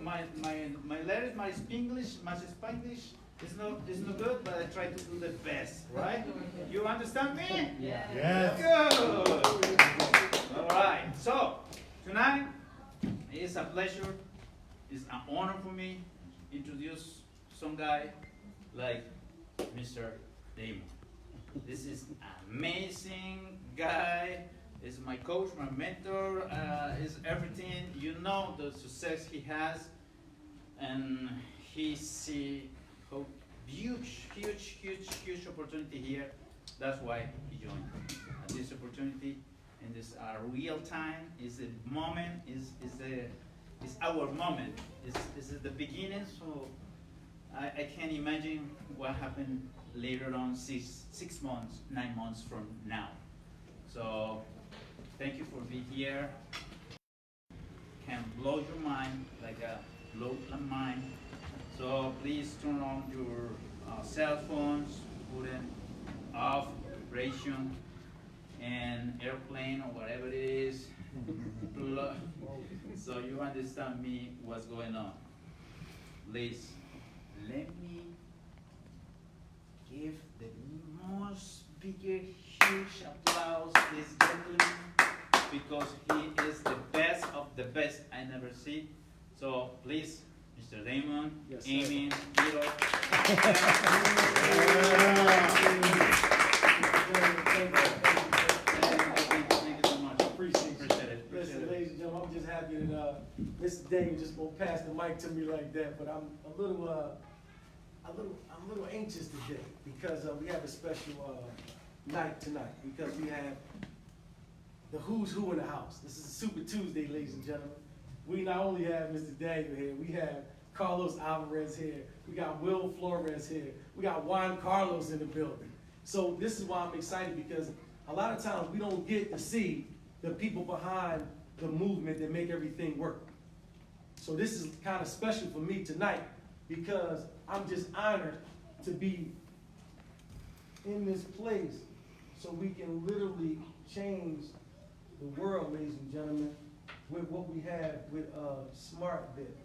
my letters, my Spanglish is not good, but I try to do the best, right? You understand me? Yeah. Yes. Good. All right. So tonight it's a pleasure, it's an honor for me to introduce some guy like Mr. Damon. This is amazing guy. Is my coach, my mentor, is everything. You know the success he has, and he see how huge opportunity here. That's why he joined. And this opportunity, in this real time, is the moment. Is our moment. This is the beginning. So I can't imagine what happened later on, 6 months, 9 months from now. So thank you for being here. Can blow your mind like a blow a mind. So please turn on your cell phones, put it off, vibration, and airplane or whatever it is. So you understand me what's going on. Please let me give the most bigger, huge applause to this gentleman because he is the best of the best I never see. So please, Mr. Damon, yes, Amy, Hiro. Thank you so much. Appreciate it. Listen, ladies and gentlemen, I'm just happy that Mr. Damon just won't pass the mic to me like that. But I'm a little anxious today because we have a special night tonight because we have the who's who in the house. This is a Super Tuesday, ladies and gentlemen. We not only have Mr. Daniel here, we have Carlos Alvarez here, we got Will Flores here, we got Juan Carlos in the building. So this is why I'm excited because a lot of times we don't get to see the people behind the movement that make everything work. So this is kind of special for me tonight because I'm just honored to be in this place so we can literally change the world, ladies and gentlemen, with what we have with Smart Bit.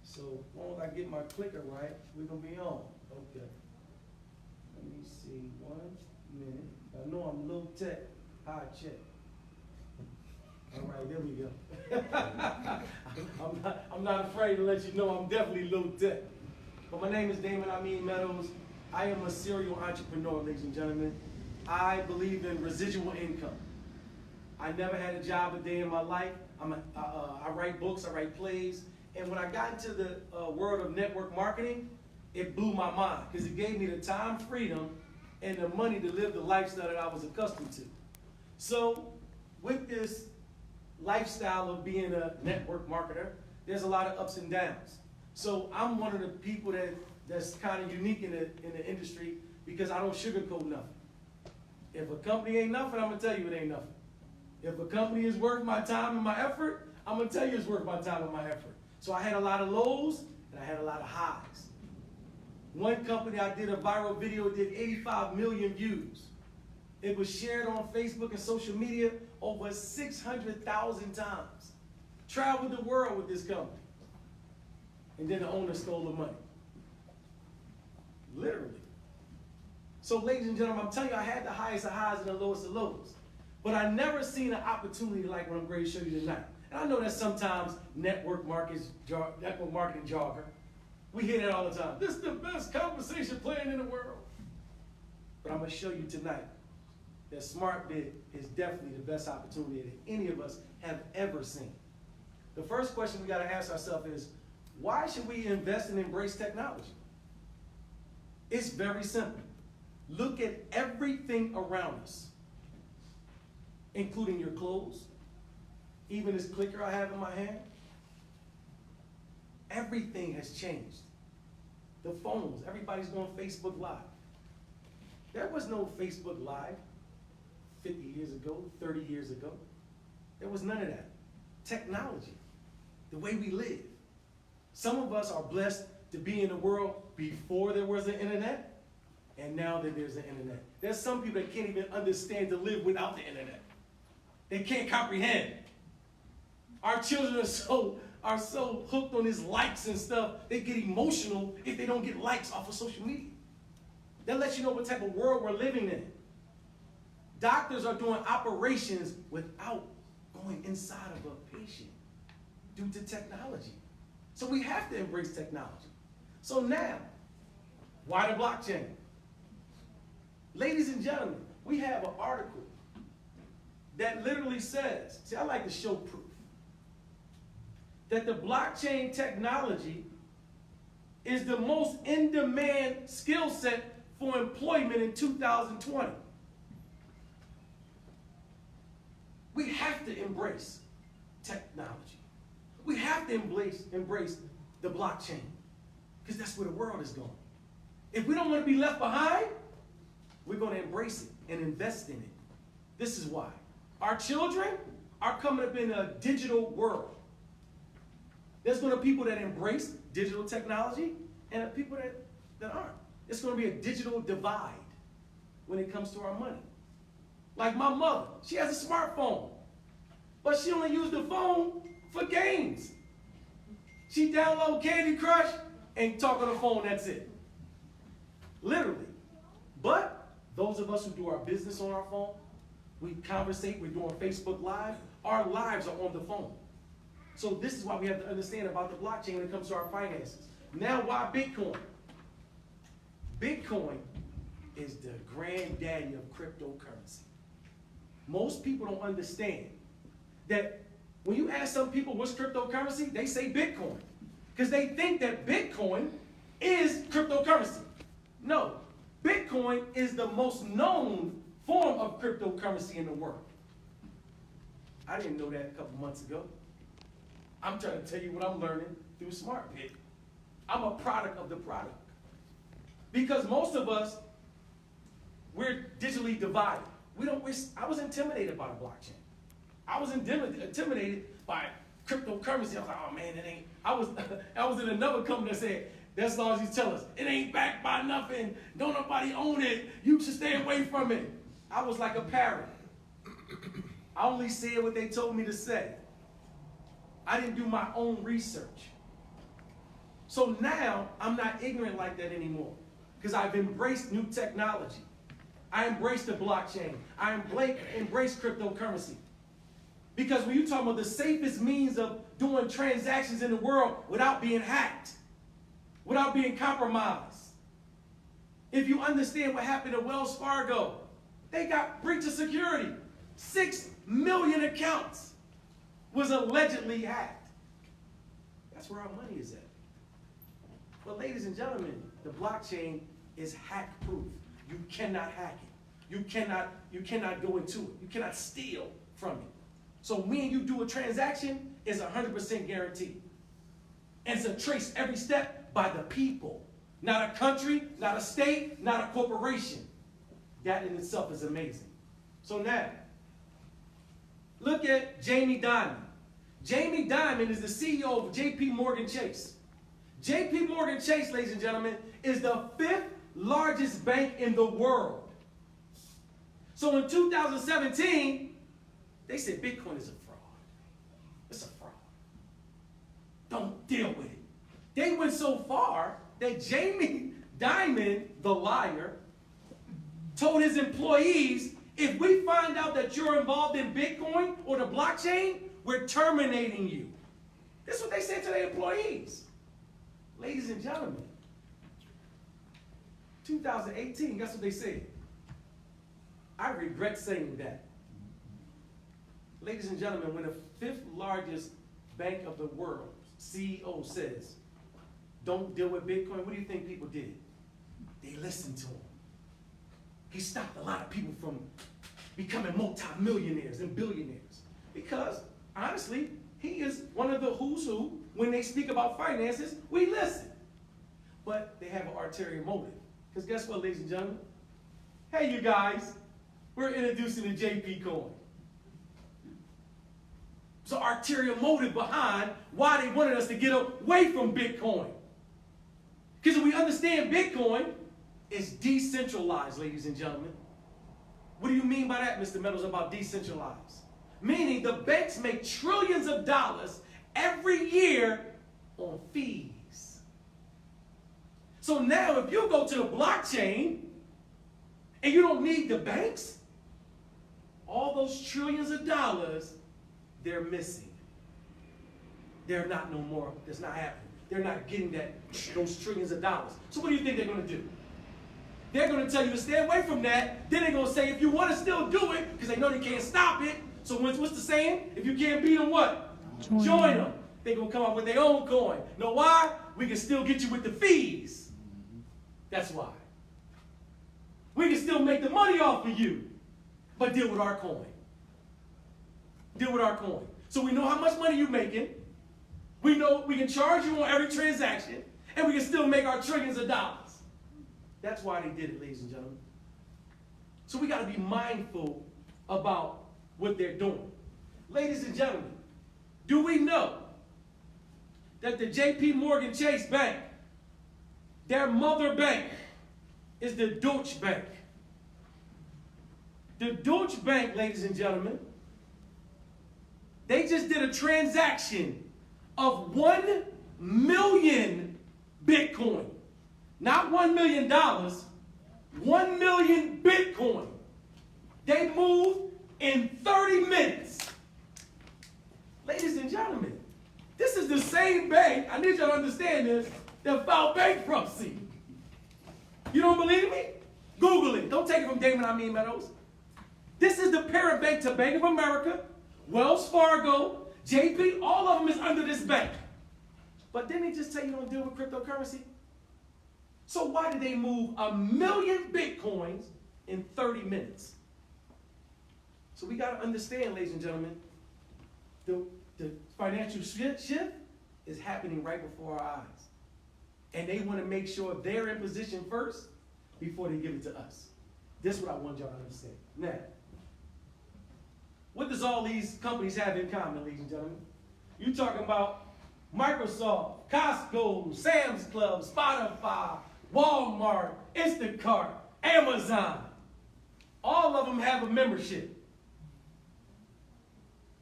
So as long as I get my clicker right, we're gonna be on. Okay. Let me see, 1 minute. I know I'm low tech, high check. All right, there we go. I'm not afraid to let you know I'm definitely low tech. But my name is Damon Meadows. I am a serial entrepreneur, ladies and gentlemen. I believe in residual income. I never had a job a day in my life. I write books, I write plays. And when I got into the world of network marketing, it blew my mind because it gave me the time freedom and the money to live the lifestyle that I was accustomed to. So with this lifestyle of being a network marketer, there's a lot of ups and downs. So I'm one of the people that's kind of unique in the industry because I don't sugarcoat nothing. If a company ain't nothing, I'm gonna tell you it ain't nothing. If a company is worth my time and my effort, I'm gonna tell you it's worth my time and my effort. So I had a lot of lows and I had a lot of highs. One company I did a viral video, did 85 million views. It was shared on Facebook and social media over 600,000 times. Traveled the world with this company. And then the owner stole the money. Literally. So ladies and gentlemen, I'm telling you, I had the highest of highs and the lowest of lows. But I never seen an opportunity like what I'm going to show you tonight. And I know that sometimes network marketing jargon, we hear that all the time. This is the best conversation plan in the world. But I'm going to show you tonight that Smart Bid is definitely the best opportunity that any of us have ever seen. The first question we got to ask ourselves is, why should we invest and embrace technology? It's very simple. Look at everything around us, including your clothes, even this clicker I have in my hand. Everything has changed. The phones, everybody's going Facebook Live. There was no Facebook Live 50 years ago, 30 years ago. There was none of that. Technology, the way we live. Some of us are blessed to be in the world before there was an internet, and now that there's an internet. There's some people that can't even understand to live without the internet. They can't comprehend. Our children are so hooked on his likes and stuff, they get emotional if they don't get likes off of social media. That lets you know what type of world we're living in. Doctors are doing operations without going inside of a patient due to technology. So we have to embrace technology. So now, why the blockchain? Ladies and gentlemen, we have an article that literally says, see, I like to show proof, that the blockchain technology is the most in-demand skill set for employment in 2020. We have to embrace technology. We have to embrace the blockchain, because that's where the world is going. If we don't want to be left behind, we're going to embrace it and invest in it. This is why. Our children are coming up in a digital world. There's going to be people that embrace digital technology and people that aren't. It's going to be a digital divide when it comes to our money. Like my mother, she has a smartphone, but she only uses the phone for games. She downloads Candy Crush and talk on the phone, that's it. Literally. But those of us who do our business on our phone, we conversate, we're doing Facebook Live, our lives are on the phone. So this is why we have to understand about the blockchain when it comes to our finances. Now, why Bitcoin? Bitcoin is the granddaddy of cryptocurrency. Most people don't understand that when you ask some people what's cryptocurrency, they say Bitcoin, because they think that Bitcoin is cryptocurrency. No, Bitcoin is the most known form of cryptocurrency in the world. I didn't know that a couple months ago. I'm trying to tell you what I'm learning through SmartBit. I'm a product of the product. Because most of us, we're digitally divided. I was intimidated by the blockchain. I was intimidated by cryptocurrency. I was like, oh man, it ain't. I was in another company that said, that's all you tell us. It ain't backed by nothing. Don't nobody own it. You should stay away from it. I was like a parrot. I only said what they told me to say. I didn't do my own research. So now I'm not ignorant like that anymore, because I've embraced new technology. I embrace the blockchain. I embrace cryptocurrency. Because when you talk about the safest means of doing transactions in the world without being hacked, without being compromised. If you understand what happened at Wells Fargo, they got breach of security. 6 million accounts was allegedly hacked. That's where our money is at. But ladies and gentlemen, the blockchain is hack-proof. You cannot hack it. You cannot go into it. You cannot steal from it. So when you do a transaction, it's 100% guaranteed. And it's traced every step by the people. Not a country, not a state, not a corporation. That in itself is amazing. So now, look at Jamie Dimon. Jamie Dimon is the CEO of J.P. Morgan Chase. J.P. Morgan Chase, ladies and gentlemen, is the 5th largest bank in the world. So in 2017, they said Bitcoin is a fraud. It's a fraud. Don't deal with it. They went so far that Jamie Dimon, the liar, told his employees, if we find out that you're involved in Bitcoin or the blockchain, we're terminating you. This is what they said to their employees. Ladies and gentlemen, 2018, guess what they said? I regret saying that. Ladies and gentlemen, when the 5th largest bank of the world CEO says, don't deal with Bitcoin, what do you think people did? They listened to him. He stopped a lot of people from becoming multimillionaires and billionaires. Because, honestly, he is one of the who's who. When they speak about finances, we listen. But they have an ulterior motive. Because guess what, ladies and gentlemen? Hey, you guys, we're introducing the JP coin. So ulterior motive behind why they wanted us to get away from Bitcoin. Because if we understand Bitcoin, it's decentralized, ladies and gentlemen. What do you mean by that, Mr. Meadows, about decentralized? Meaning the banks make trillions of dollars every year year on fees. So now if you go to the blockchain and you don't need the banks, all those trillions of dollars, they're missing. They're not no more. It's not happening. They're not getting those trillions of dollars. So what do you think they're going to do? They're going to tell you to stay away from that. Then they're going to say if you want to still do it, because they know they can't stop it. So what's the saying? If you can't beat them, what? Join them. They're going to come up with their own coin. Know why? We can still get you with the fees. That's why. We can still make the money off of you, but deal with our coin. Deal with our coin. So we know how much money you're making. We know we can charge you on every transaction, and we can still make our trillions of dollars. That's why they did it, ladies and gentlemen. So we got to be mindful about what they're doing. Ladies and gentlemen, do we know that the J.P. Morgan Chase Bank, their mother bank, is the Deutsche Bank? The Deutsche Bank, ladies and gentlemen, they just did a transaction of 1 million Bitcoin. Not $1 million, 1 million Bitcoin. They moved in 30 minutes. Ladies and gentlemen, this is the same bank, I need y'all to understand this, that filed bankruptcy. You don't believe me? Google it. Don't take it from Damon Meadows. This is the parent bank to Bank of America, Wells Fargo, JP, all of them is under this bank. But didn't he just tell you don't deal with cryptocurrency? So why did they move 1 million Bitcoins in 30 minutes? So we got to understand, ladies and gentlemen, the financial shift is happening right before our eyes. And they want to make sure they're in position first before they give it to us. This is what I want y'all to understand. Now, what does all these companies have in common, ladies and gentlemen? You talking about Microsoft, Costco, Sam's Club, Spotify, Walmart, Instacart, Amazon. All of them have a membership.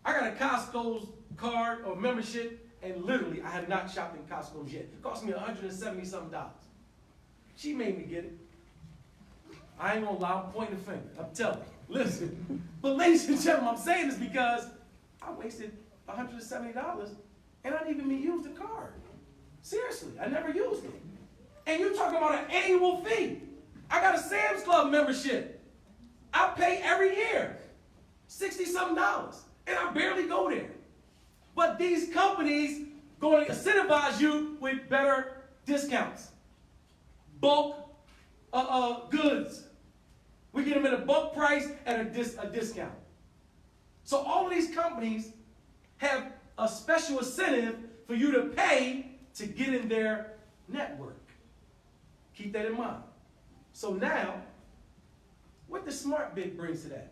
I got a Costco's card or membership, and literally I have not shopped in Costco's yet. It cost me $170-something. She made me get it. I ain't gonna lie, I'm pointing the finger. I'm telling you. Listen. But ladies and gentlemen, I'm saying this because I wasted $170 and I didn't even use the card. Seriously, I never used it. And you're talking about an annual fee. I got a Sam's Club membership. I pay every year $60-something, and I barely go there. But these companies going to incentivize you with better discounts, bulk goods. We get them at a bulk price at a discount. So all of these companies have a special incentive for you to pay to get in their network. Keep that in mind. So now, what does SmartBit brings to that?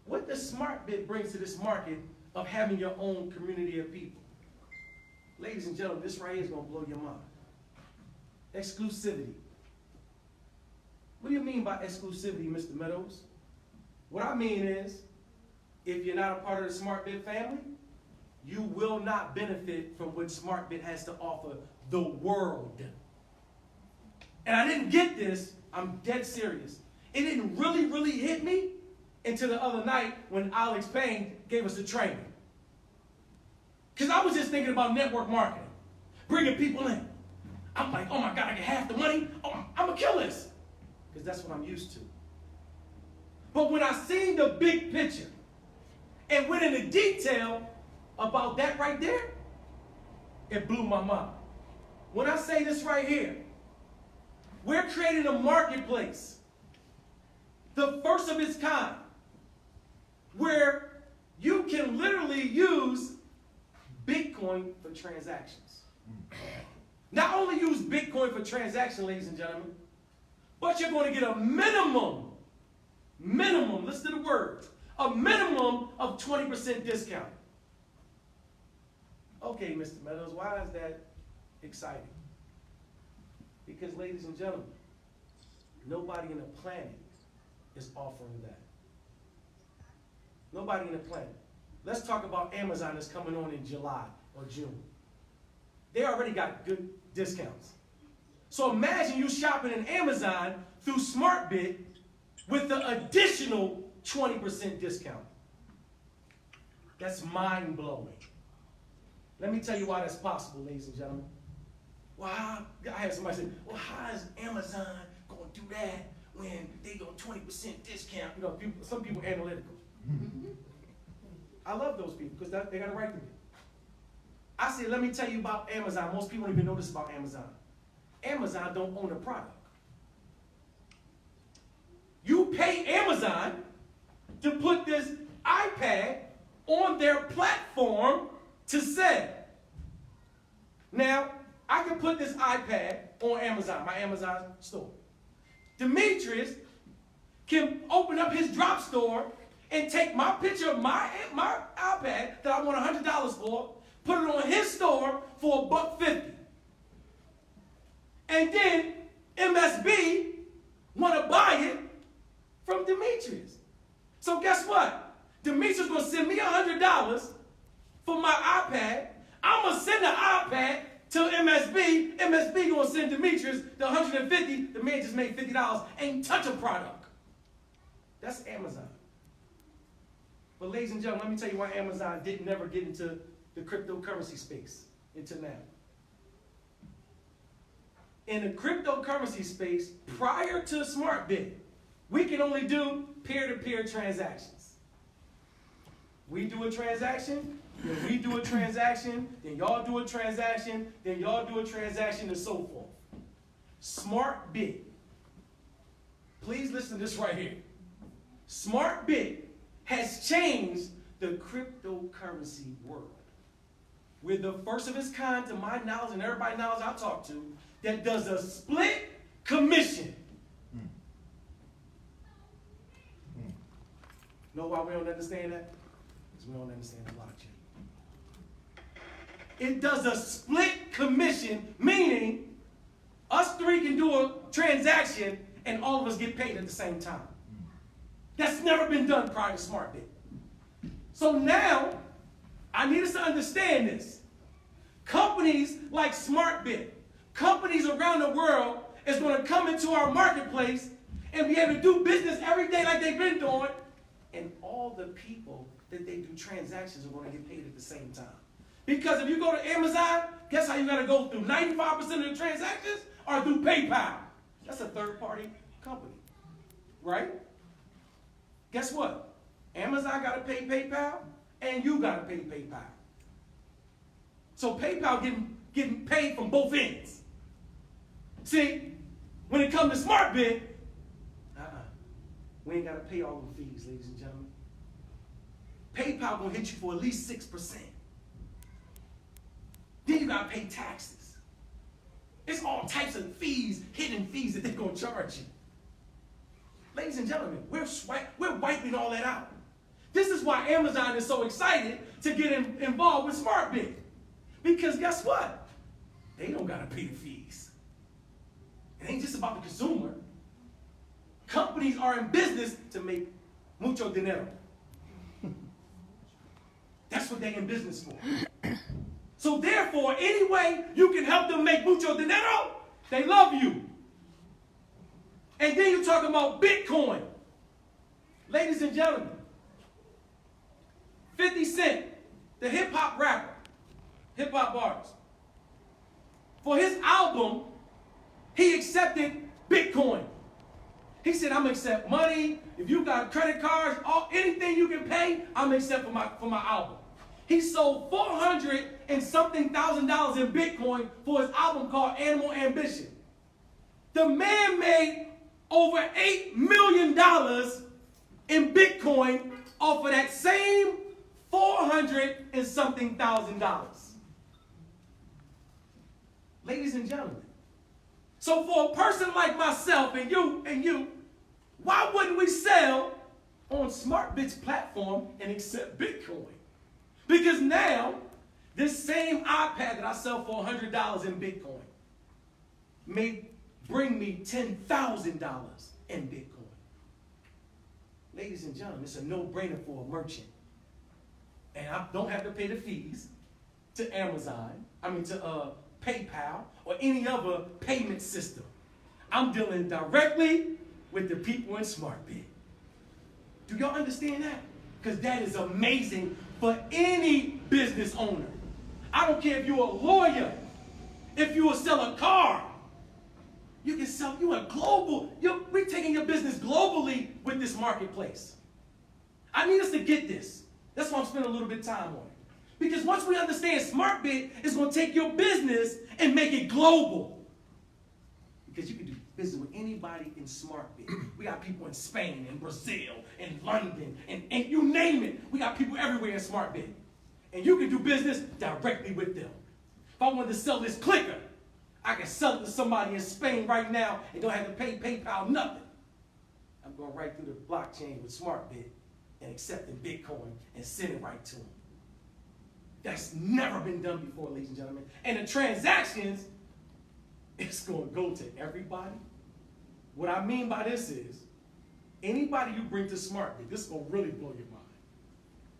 What does SmartBit brings to this market of having your own community of people? Ladies and gentlemen, this right here is going to blow your mind. Exclusivity. What do you mean by exclusivity, Mr. Meadows? What I mean is, if you're not a part of the SmartBit family, you will not benefit from what SmartBit has to offer the world. And I didn't get this, I'm dead serious. It didn't really hit me until the other night when Alex Payne gave us the training. Because I was just thinking about network marketing, bringing people in. I'm like, oh my God, I get half the money. Oh, I'm going to kill this. Because that's what I'm used to. But when I seen the big picture and went into detail about that right there, it blew my mind. When I say this right here, we're creating a marketplace, the first of its kind, where you can literally use Bitcoin for transactions. Not only use Bitcoin for transactions, ladies and gentlemen, but you're going to get a minimum, listen to the words, a minimum of 20% discount. Okay, Mr. Meadows, why is that exciting? Because, ladies and gentlemen, nobody on the planet is offering that. Nobody on the planet. Let's talk about Amazon that's coming on in July or June. They already got good discounts. So imagine you shopping in Amazon through SmartBit with the additional 20% discount. That's mind-blowing. Let me tell you why that's possible, ladies and gentlemen. Well, I had somebody say, well, how is Amazon going to do that when they go 20% discount? You know, some people are analytical. I love those people because they got it right to me. I said, let me tell you about Amazon. Most people don't even know this about Amazon. Amazon don't own a product. You pay Amazon to put this iPad on their platform to sell. Now, I can put this iPad on Amazon, my Amazon store. Demetrius can open up his drop store and take my picture of my iPad that I want $100 for, put it on his store for $1.50. And then MSB want to buy it from Demetrius. So guess what? Demetrius going to send me $100 for my iPad. I'm going to send the iPad to MSB. MSB going to send Demetrius the $150. The man just made $50. Ain't touch a product. That's Amazon. But ladies and gentlemen, let me tell you why Amazon didn't never get into the cryptocurrency space until now. In the cryptocurrency space, prior to SmartBit, we can only do peer-to-peer transactions. We do a transaction, then we do a transaction, then y'all do a transaction, then y'all do a transaction, and so forth. SmartBit. Please listen to this right here. SmartBit has changed the cryptocurrency world. We're the first of its kind, to my knowledge and everybody's knowledge I talk to, that does a split commission. Know why we don't understand that? Because we don't understand the blockchain. It does a split commission, meaning us three can do a transaction and all of us get paid at the same time. That's never been done prior to SmartBit. So now, I need us to understand this. Companies like SmartBit, companies around the world is going to come into our marketplace and be able to do business every day like they've been doing, and all the people that they do transactions are going to get paid at the same time. Because if you go to Amazon, guess how you got to go through 95% of the transactions are through PayPal. That's a third-party company, right? Guess what? Amazon got to pay PayPal, and you got to pay PayPal. So PayPal getting paid from both ends. See, when it comes to SmartBit, we ain't got to pay all the fees, ladies and gentlemen. PayPal gonna hit you for at least 6%. Then you got to pay taxes. It's all types of fees, hidden fees that they're gonna charge you. Ladies and gentlemen, we're wiping all that out. This is why Amazon is so excited to get involved with SmartBit. Because guess what? They don't got to pay the fees. It ain't just about the consumer. Companies are in business to make mucho dinero. That's what they're in business for. So therefore, any way you can help them make mucho dinero, they love you. And then you're talking about Bitcoin. Ladies and gentlemen, 50 Cent, the hip-hop rapper, hip-hop artist, for his album, he accepted Bitcoin. He said, I'm going to accept money. If you got credit cards, anything you can pay, I'm going to accept for my album. He sold $400 and something thousand in Bitcoin for his album called Animal Ambition. The man made over $8 million in Bitcoin off of that same $400 and something thousand. Ladies and gentlemen, so for a person like myself and you, why wouldn't we sell on SmartBit's platform and accept Bitcoin? Because now, this same iPad that I sell for $100 in Bitcoin may bring me $10,000 in Bitcoin. Ladies and gentlemen, it's a no-brainer for a merchant. and I don't have to pay the fees to Amazon, to PayPal or any other payment system. I'm dealing directly with the people in SmartBid. Do y'all understand that? Because that is amazing for any business owner. I don't care if you're a lawyer, if you will sell a car, you can sell, we're taking your business globally with this marketplace. I need us to get this. That's why I'm spending a little bit of time on it. Because once we understand SmartBid, it's going to take your business and make it global. Because you can do business with anybody in SmartBid. We got people in Spain, in Brazil, in London, and you name it. We got people everywhere in SmartBid. And you can do business directly with them. If I wanted to sell this clicker, I can sell it to somebody in Spain right now and don't have to pay PayPal nothing. I'm going right through the blockchain with SmartBid and accepting Bitcoin and sending it right to them. That's never been done before, ladies and gentlemen. And the transactions, it's going to go to everybody. What I mean by this is, anybody you bring to SmartBid, this is going to really blow your mind.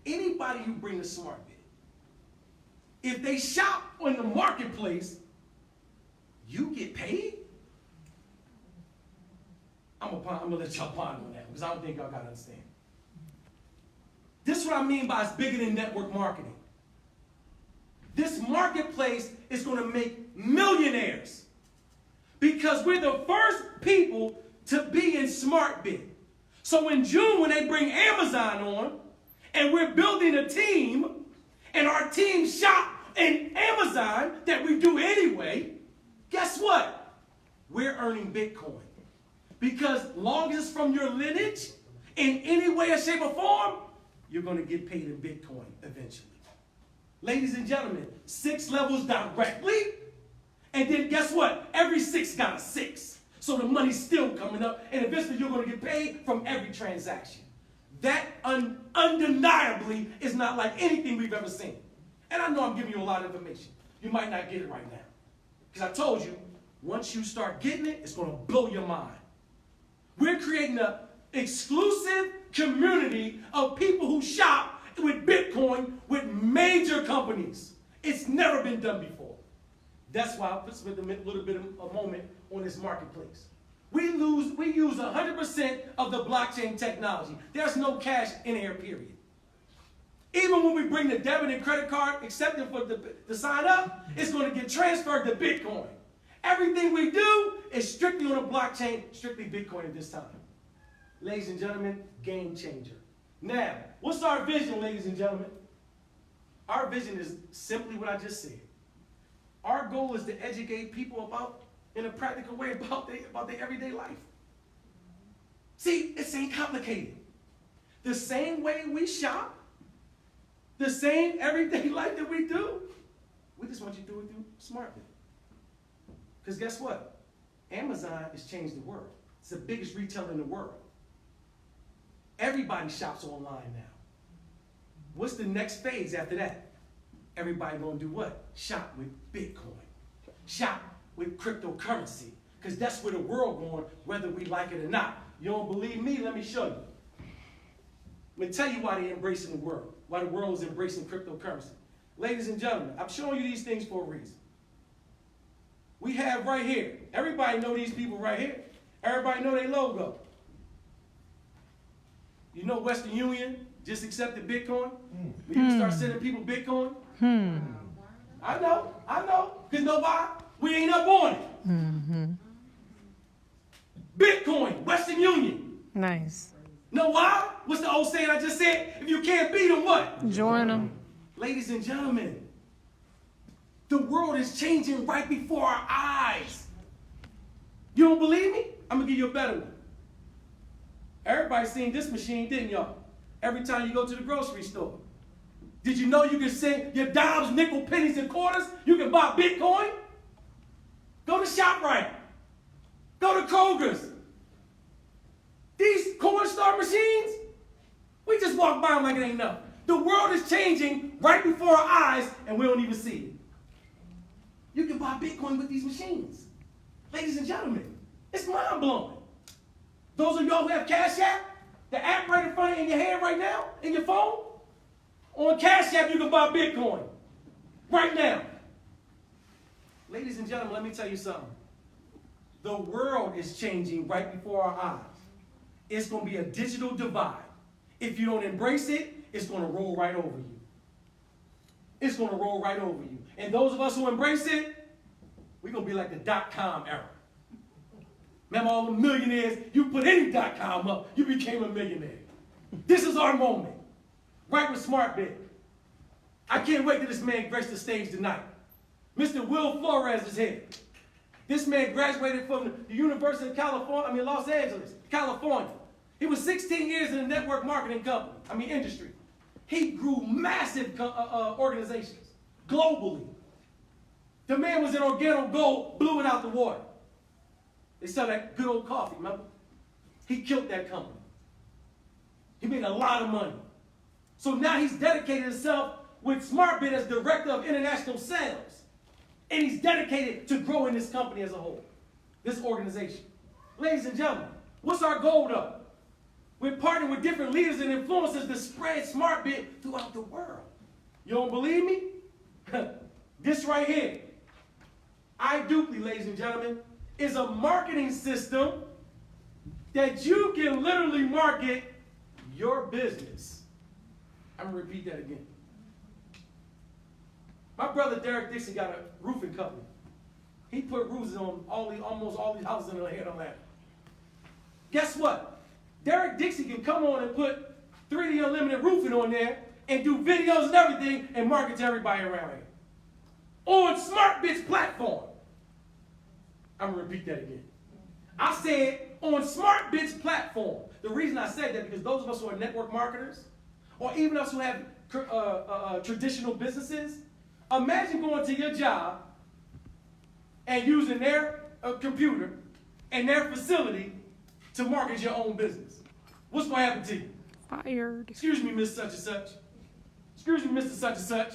Anybody you bring to SmartBid, if they shop on the marketplace, you get paid? I'm gonna let y'all ponder on that because I don't think y'all gotta understand. This is what I mean by it's bigger than network marketing. This marketplace is gonna make millionaires because we're the first people to be in SmartBid. So in June, when they bring Amazon on, and we're building a team, and our team shop in Amazon that we do anyway, guess what? We're earning Bitcoin. Because long as it's from your lineage, in any way, shape, or form, you're going to get paid in Bitcoin eventually. Ladies and gentlemen, 6 levels directly, and then guess what? Every 6 got a 6. So the money's still coming up, and eventually you're going to get paid from every transaction. That undeniably is not like anything we've ever seen. And I know I'm giving you a lot of information. You might not get it right now. Because I told you, once you start getting it, it's going to blow your mind. We're creating an exclusive community of people who shop with Bitcoin with major companies. It's never been done before. That's why I spent a little bit of a moment on this marketplace. We use 100% of the blockchain technology. There's no cash in here, period. Even when we bring the debit and credit card accepted for the sign up, it's going to get transferred to Bitcoin. Everything we do is strictly on a blockchain, strictly Bitcoin at this time. Ladies and gentlemen, game changer. Now, what's our vision, ladies and gentlemen? Our vision is simply what I just said. Our goal is to educate people in a practical way about their everyday life. See, it ain't complicated. The same way we shop, the same everyday life that we do, we just want you to do it through SmartBid. Because guess what? Amazon has changed the world. It's the biggest retailer in the world. Everybody shops online now. What's the next phase after that? Everybody gonna do what? Shop with Bitcoin. Shop with cryptocurrency. Because that's where the world going, whether we like it or not. You don't believe me? Let me show you. Let me tell you why they're embracing the world. Why the world is embracing cryptocurrency. Ladies and gentlemen, I'm showing you these things for a reason. We have right here. Everybody know these people right here. Everybody know their logo. You know Western Union just accepted Bitcoin? We can start sending people Bitcoin. I know. Because nobody, we ain't up on it. Bitcoin, Western Union. Nice. Know why? What's the old saying I just said? If you can't beat them, what? Join them. Ladies and gentlemen, the world is changing right before our eyes. You don't believe me? I'm going to give you a better one. Everybody seen this machine, didn't y'all? Every time you go to the grocery store. Did you know you can send your dimes, nickel, pennies, and quarters? You can buy Bitcoin? Go to ShopRite. Go to Kroger's. These corn star machines, we just walk by them like it ain't nothing. The world is changing right before our eyes, and we don't even see it. You can buy Bitcoin with these machines. Ladies and gentlemen, it's mind-blowing. Those of y'all who have Cash App, the app right in front of you in your hand right now, in your phone, On Cash App, you can buy Bitcoin. Right now. Ladies and gentlemen, let me tell you something. The world is changing right before our eyes. It's going to be a digital divide. If you don't embrace it, it's going to roll right over you. It's going to roll right over you. And those of us who embrace it, we're going to be like the dot-com era. Remember all the millionaires, you put any dot-com up, you became a millionaire. This is our moment. Right with SmartBit. I can't wait till this man graced the stage tonight. Mr. Will Flores is here. This man graduated from the University of California, Los Angeles, California. He was 16 years in the network marketing industry. He grew massive organizations globally. The man was in Organo Gold, blew it out the water. They sell that good old coffee, remember? He killed that company. He made a lot of money. So now he's dedicated himself with SmartBit as Director of International Sales. And he's dedicated to growing this company as a whole, this organization. Ladies and gentlemen, what's our goal though? We're partnering with different leaders and influencers to spread SmartBit throughout the world. You don't believe me? This right here, iDuply, ladies and gentlemen, is a marketing system that you can literally market your business. I'm going to repeat that again. My brother Derek Dixon got a roofing company. He put roofs on almost all these houses in the head of land. Guess what? Derek Dixon can come on and put 3D Unlimited roofing on there and do videos and everything and market to everybody around here. On SmartBit's platform. I'm going to repeat that again. I said on SmartBit's platform. The reason I said that because those of us who are network marketers, or even us who have traditional businesses, imagine going to your job and using their computer and their facility to market your own business. What's going to happen to you? Fired. Excuse me, Miss Such and Such. Excuse me, Mr. Such and Such.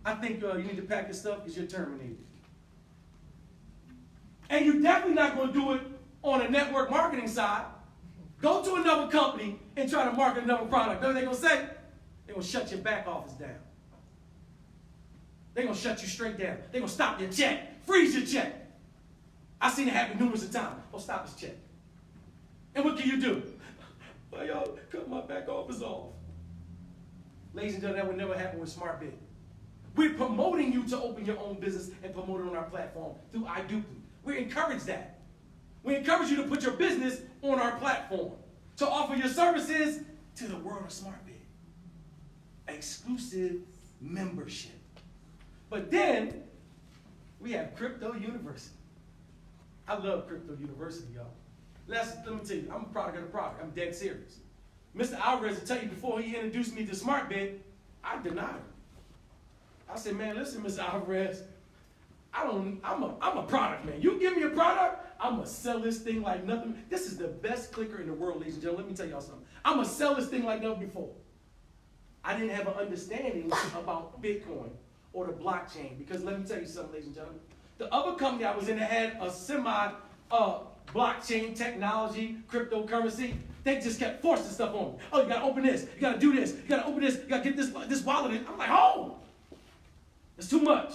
I think you need to pack your stuff because you're terminated. And you're definitely not going to do it on a network marketing side. Go to another company and try to market another product. You know what they're going to say? They're going to shut your back office down. They're going to shut you straight down. They're going to stop your check. Freeze your check. I've seen it happen numerous of times. Oh, stop his check. And what can you do? Well, y'all cut my back office off. Ladies and gentlemen, that would never happen with SmartBit. We're promoting you to open your own business and promote it on our platform through iDuply. We encourage that. We encourage you to put your business on our platform, to offer your services to the world of SmartBit. Exclusive membership. But then, we have Crypto University. I love Crypto University, y'all. Let me tell you, I'm a product of the product. I'm dead serious. Mr. Alvarez will tell you before he introduced me to SmartBit, I denied him. I said, man, listen, Mr. Alvarez, I'm a product man. You give me a product, I'm going to sell this thing like nothing. This is the best clicker in the world, ladies and gentlemen. Let me tell y'all something. I'm going to sell this thing like never before. I didn't have an understanding about Bitcoin or the blockchain because let me tell you something, ladies and gentlemen. The other company I was in that had a blockchain technology, cryptocurrency, they just kept forcing stuff on me. Oh, you got to open this. You got to do this. You got to open this. You got to get this wallet in. I'm like, oh, it's too much.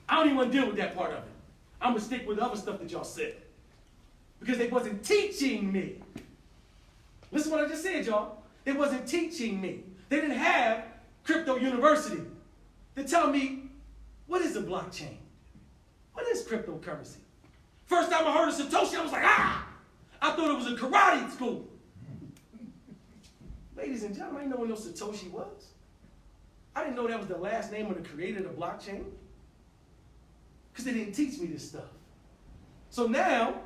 I don't even want to deal with that part of it. I'm going to stick with the other stuff that y'all said. Because they wasn't teaching me. Listen to what I just said, y'all. They wasn't teaching me. They didn't have Crypto University to tell me, what is a blockchain? What is cryptocurrency? First time I heard of Satoshi, I was like, ah! I thought it was a karate school. Ladies and gentlemen, I didn't know what no Satoshi was. I didn't know that was the last name of the creator of the blockchain. Because they didn't teach me this stuff. So now,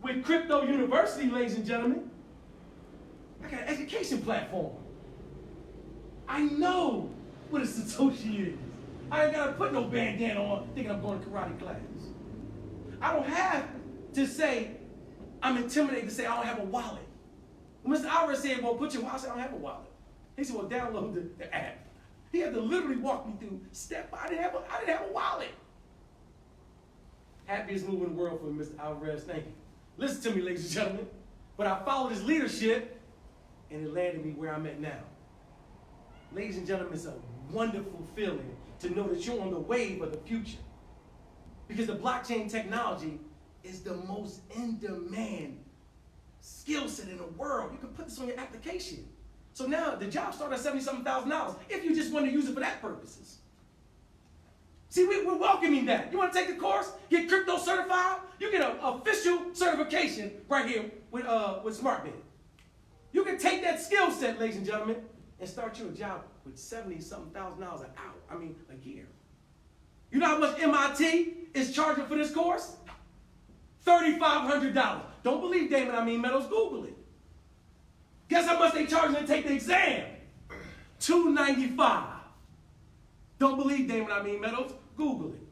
with Crypto University, ladies and gentlemen, I got an education platform. I know what a Satoshi is. I ain't got to put no bandana on thinking I'm going to karate class. I don't have to say, I'm intimidated to say I don't have a wallet. When Mr. Alvarez said, well, put your wallet, I said, I don't have a wallet. He said, well, download the app. He had to literally walk me through step by. I didn't have a wallet. Happiest move in the world for Mr. Alvarez, thank you. Listen to me, ladies and gentlemen. But I followed his leadership, and it landed me where I'm at now. Ladies and gentlemen, it's a wonderful feeling to know that you're on the wave of the future. Because the blockchain technology is the most in-demand skill set in the world. You can put this on your application. So now the job starts at $77,000 if you just want to use it for that purposes. See, we're welcoming that. You want to take the course, get crypto certified? You get an official certification right here with SmartBid. You can take that skill set, ladies and gentlemen, and start you a job with $70-something thousand an hour. A year. You know how much MIT is charging for this course? $3,500. Don't believe Damon Meadows, Google it. Guess how much they charge to take the exam? $295. Don't believe Damon Meadows, Google it.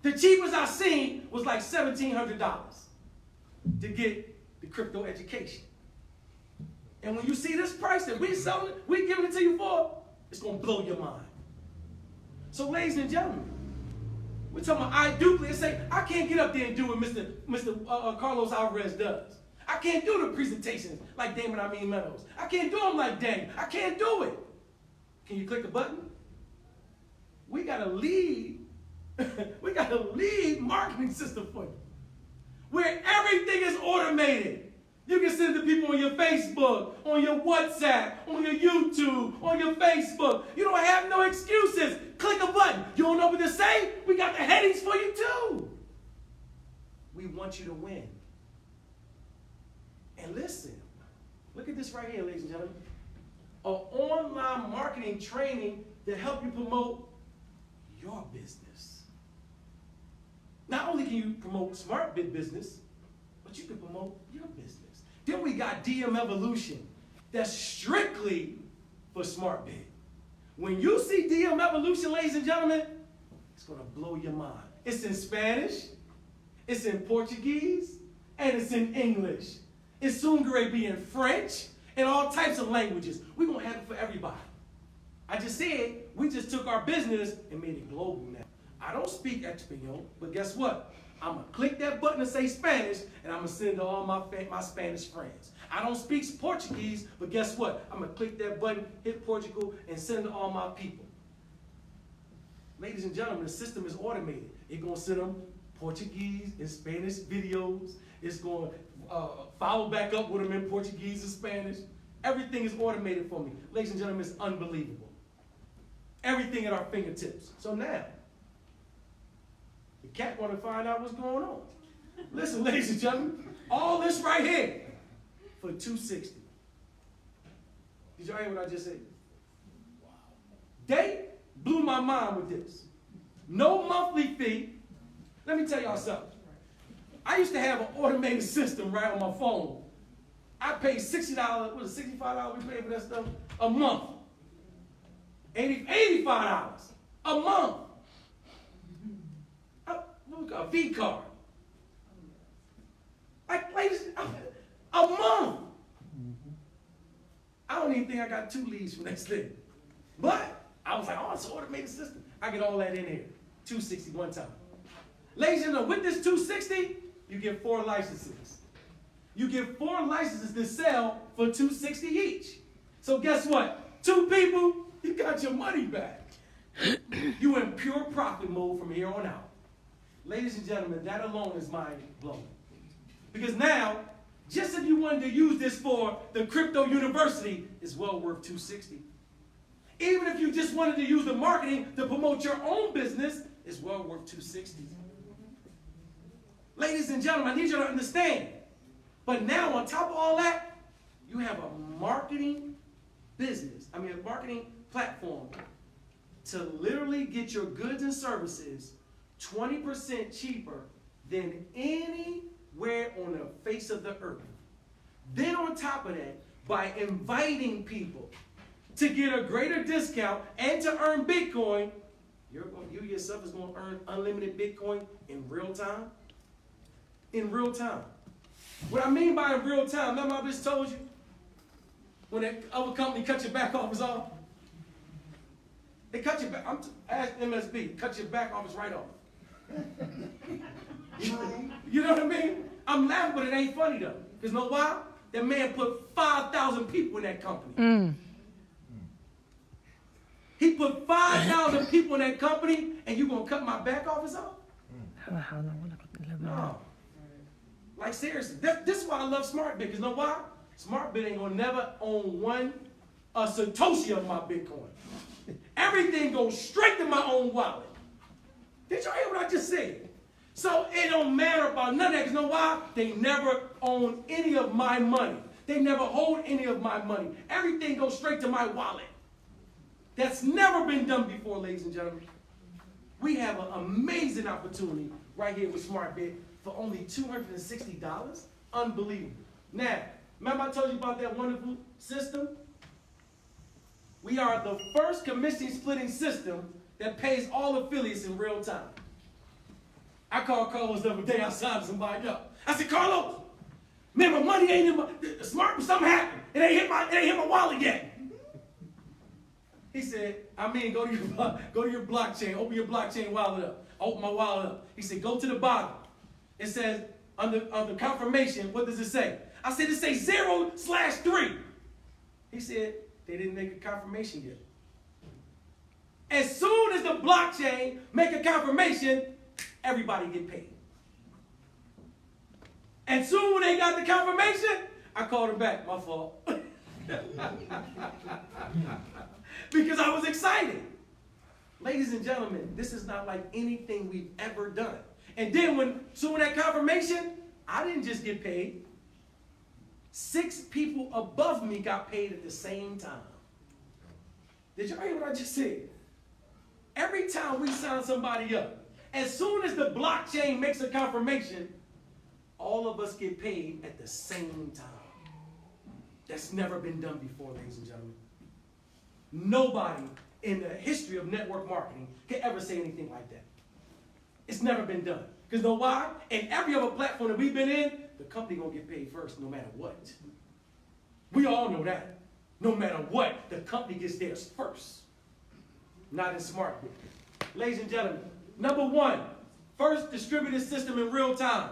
The cheapest I seen was like $1,700 to get the crypto education. And when you see this price that we're selling it, we're giving it to you for, it's going to blow your mind. So, ladies and gentlemen, we're talking about iDuplicate and say, I can't get up there and do what Mr. Carlos Alvarez does. I can't do the presentations like Damon Meadows. I can't do them like Daniel. I can't do it. Can you click the button? We got a lead. We got a lead marketing system for you, where everything is automated. You can send it to people on your Facebook, on your WhatsApp, on your YouTube, on your Facebook. You don't have no excuses. Click a button. You don't know what to say? We got the headings for you too. We want you to win. And listen, look at this right here, ladies and gentlemen. An online marketing training to help you promote your business. Not only can you promote SmartBid business, but you can promote your business. Then we got DM Evolution. That's strictly for SmartBid. When you see DM Evolution, ladies and gentlemen, it's going to blow your mind. It's in Spanish, it's in Portuguese, and it's in English. It's soon going to be in French and all types of languages. We're going to have it for everybody. I just said, we just took our business and made it global now. I don't speak Espanol, but guess what? I'm going to click that button and say Spanish, and I'm going to send it to all my Spanish friends. I don't speak Portuguese, but guess what? I'm going to click that button, hit Portugal, and send it to all my people. Ladies and gentlemen, the system is automated. It's going to send them Portuguese and Spanish videos. It's going to follow back up with them in Portuguese and Spanish. Everything is automated for me. Ladies and gentlemen, it's unbelievable. Everything at our fingertips. So now, the cat want to find out what's going on. Listen, ladies and gentlemen, all this right here for $260. Did y'all hear what I just said? Wow. They blew my mind with this. No monthly fee. Let me tell y'all something. I used to have an automated system right on my phone. I paid $60, what is it, $65 we paid for that stuff? A month. $85 a month. A V card. Like, ladies, a month. I don't even think I got 2 leads from that thing. But I was like, oh, it's an automated system. I get all that in here. $260 one time. Ladies and gentlemen, with this $260, you get 4 licenses. You get 4 licenses to sell for $260 each. So guess what? 2 people, you got your money back. You in pure profit mode from here on out. Ladies and gentlemen, that alone is mind-blowing. Because now, just if you wanted to use this for the crypto university, it's well worth $260. Even if you just wanted to use the marketing to promote your own business, it's well worth $260. Ladies and gentlemen, I need you to understand. But now, on top of all that, you have a marketing a marketing platform to literally get your goods and services 20% cheaper than anywhere on the face of the earth. Then on top of that, by inviting people to get a greater discount and to earn Bitcoin, you yourself is going to earn unlimited Bitcoin in real time. In real time. What I mean by in real time, remember I just told you? When that other company cut your back office off? They cut your back, ask MSB, cut your back office right off. You know what I mean? I'm laughing, but it ain't funny though. Because know why? That man put 5,000 people in that company. He put 5,000 people in that company, and you gonna cut my back office off? No. Like seriously, this is why I love SmartBit, because you know why? SmartBit ain't gonna never own a Satoshi of my Bitcoin. Everything goes straight to my own wallet. Did y'all hear what I just said? So it don't matter about none of that, because you know why? They never own any of my money. They never hold any of my money. Everything goes straight to my wallet. That's never been done before, ladies and gentlemen. We have an amazing opportunity right here with SmartBit for only $260. Unbelievable. Now, remember I told you about that wonderful system? We are the first commission splitting system that pays all affiliates in real time. I called Carlos the other day outside somebody up. I said, Carlos, man, my money ain't in my something happened. It ain't hit my wallet yet. He said, go to your blockchain, open your blockchain wallet up. I opened my wallet up. He said, go to the bottom. It says, under confirmation, what does it say? I said, it says 0/3. He said, they didn't make a confirmation yet. As soon as the blockchain make a confirmation, everybody get paid. And soon when they got the confirmation, I called him back, my fault. Because I was excited. Ladies and gentlemen, this is not like anything we've ever done. And then soon that confirmation, I didn't just get paid. 6 people above me got paid at the same time. Did y'all hear what I just said? Every time we sign somebody up, as soon as the blockchain makes a confirmation, all of us get paid at the same time. That's never been done before, ladies and gentlemen. Nobody in the history of network marketing can ever say anything like that. It's never been done. Because you know why? In every other platform that we've been in, the company gonna get paid first no matter what. We all know that. No matter what, the company gets theirs first. Not in SmartBit. Ladies and gentlemen, number 1, first distributed system in real time.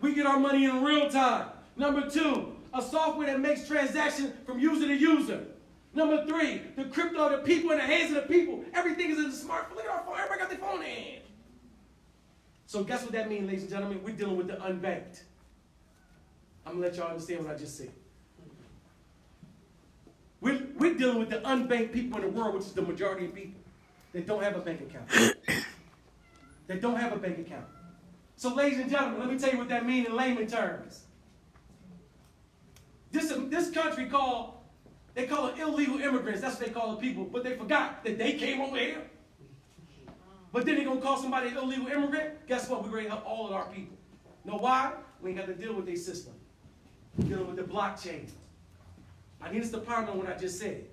We get our money in real time. Number 2, a software that makes transactions from user to user. Number 3, the crypto, the people in the hands of the people. Everything is in the smartphone. Look at our phone. Everybody got their phone in hand. So guess what that means, ladies and gentlemen? We're dealing with the unbanked. I'm going to let y'all understand what I just said. We're dealing with the unbanked people in the world, which is the majority of people that don't have a bank account. They don't have a bank account. So ladies and gentlemen, let me tell you what that means in layman terms. This country they call it illegal immigrants. That's what they call the people. But they forgot that they came over here. But then they're going to call somebody an illegal immigrant. Guess what? We're going to help all of our people. Know why? We ain't got to deal with their system. We're dealing with the blockchain. I need us to ponder on what I just said.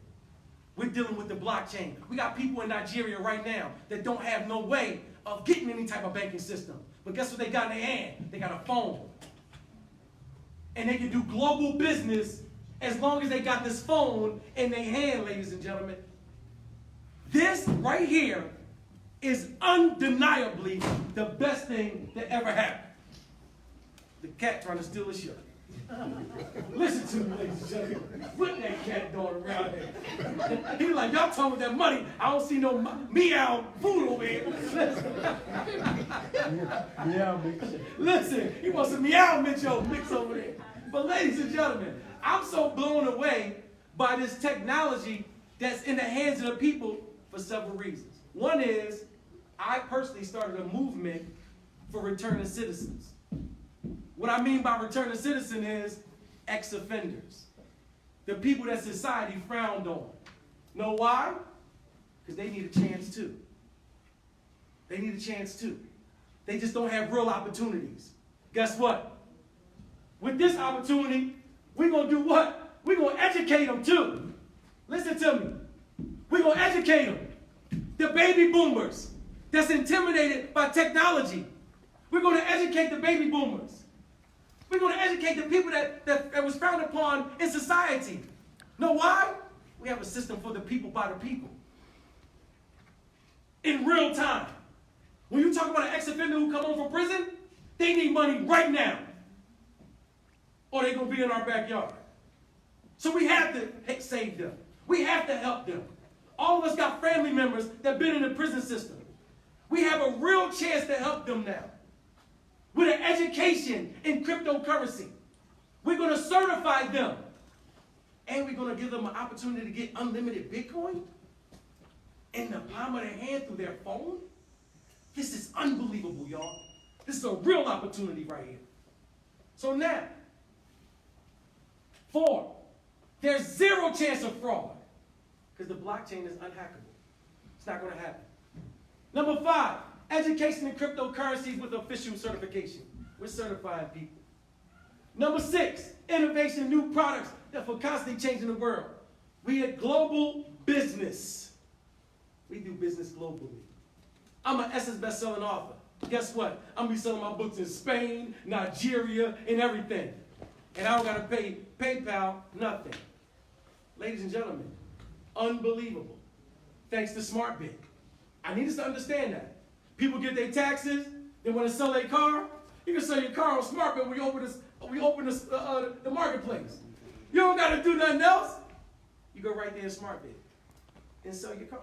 We're dealing with the blockchain. We got people in Nigeria right now that don't have no way of getting any type of banking system. But guess what they got in their hand? They got a phone. And they can do global business as long as they got this phone in their hand, ladies and gentlemen. This right here is undeniably the best thing that ever happened. The cat trying to steal a shirt. Listen to me, ladies and gentlemen. What that cat doing around here? He like, y'all talking about that money. I don't see no meow food over here. Listen, he wants some meow mix over there. But ladies and gentlemen, I'm so blown away by this technology that's in the hands of the people for several reasons. One is, I personally started a movement for returning citizens. What I mean by returning citizen is ex-offenders. The people that society frowned on. Know why? Because they need a chance too. They need a chance too. They just don't have real opportunities. Guess what? With this opportunity, we're going to do what? We're going to educate them too. Listen to me. We're going to educate them. The baby boomers that's intimidated by technology. We're going to educate the baby boomers. We're going to educate the people that was frowned upon in society. Know why? We have a system for the people by the people. In real time. When you talk about an ex-offender who come home from prison, they need money right now. Or they're going to be in our backyard. So we have to save them. We have to help them. All of us got family members that have been in the prison system. We have a real chance to help them now. With an education in cryptocurrency. We're going to certify them. And we're going to give them an opportunity to get unlimited Bitcoin in the palm of their hand through their phone. This is unbelievable, y'all. This is a real opportunity right here. So now, 4, there's 0 chance of fraud because the blockchain is unhackable. It's not going to happen. Number 5, education in cryptocurrencies with official certification. We're certifying people. Number 6, innovation, new products that are constantly changing the world. We are global business. We do business globally. I'm an Essence best-selling author. Guess what? I'm going to be selling my books in Spain, Nigeria, and everything. And I don't got to pay PayPal, nothing. Ladies and gentlemen, unbelievable. Thanks to SmartBit. I need us to understand that. People get their taxes, they want to sell their car. You can sell your car on SmartBit when we open the marketplace. You don't got to do nothing else. You go right there in SmartBit and sell your car.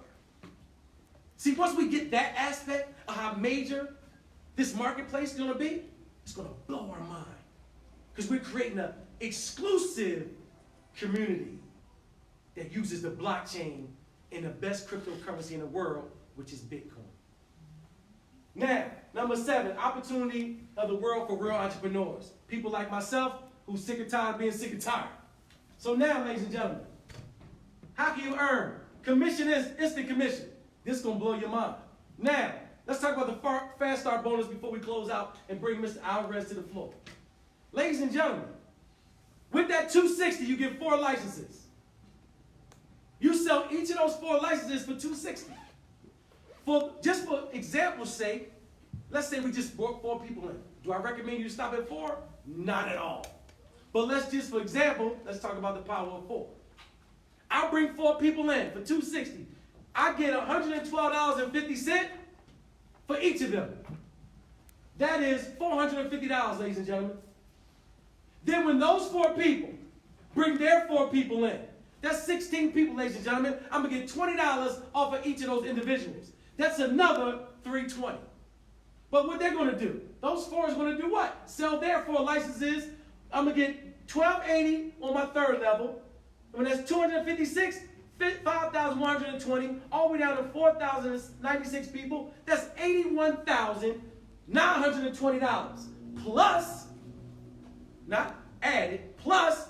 See, once we get that aspect of how major this marketplace is going to be, it's going to blow our mind. Because we're creating an exclusive community that uses the blockchain in the best cryptocurrency in the world, which is Bitcoin. Now, number 7, opportunity of the world for real entrepreneurs. People like myself who's sick and tired of being sick and tired. So now, ladies and gentlemen, how can you earn? Commission is instant commission. This is going to blow your mind. Now, let's talk about the fast start bonus before we close out and bring Mr. Alvarez to the floor. Ladies and gentlemen, with that $260, you get 4 licenses. You sell each of those 4 licenses for $260. Just for example's sake, let's say we just brought 4 people in. Do I recommend you to stop at 4? Not at all. But let's just, for example, let's talk about the power of 4. I'll bring 4 people in for $260. I get $112.50 for each of them. That is $450, ladies and gentlemen. Then when those 4 people bring their 4 people in, that's 16 people, ladies and gentlemen. I'm going to get $20 off of each of those individuals. That's another $320. But what they're going to do, those 4 is going to do what? Sell their 4 licenses. I'm going to get $1,280 on my 3rd level. When that's 256, 5,120, all the way down to 4,096 people. That's $81,920 plus, not added, plus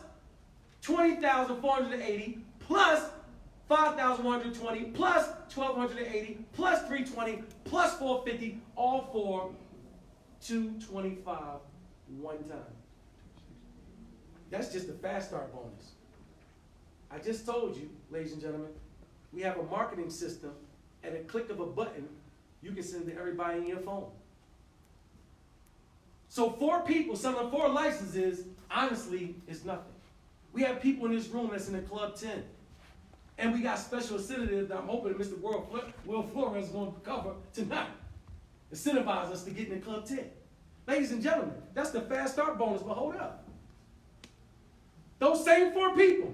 20,480 plus 5,120 plus 1,280 plus 320 plus 450, all for 225 one time. That's just the fast start bonus. I just told you, ladies and gentlemen, we have a marketing system. At a click of a button, you can send it to everybody in your phone. So 4 people selling 4 licenses, honestly, is nothing. We have people in this room that's in the Club 10. And we got special incentives that I'm hoping that Mr. Will Flores is going to cover tonight. Incentivize us to get in the Club 10. Ladies and gentlemen, that's the fast start bonus, but hold up. Those same 4 people,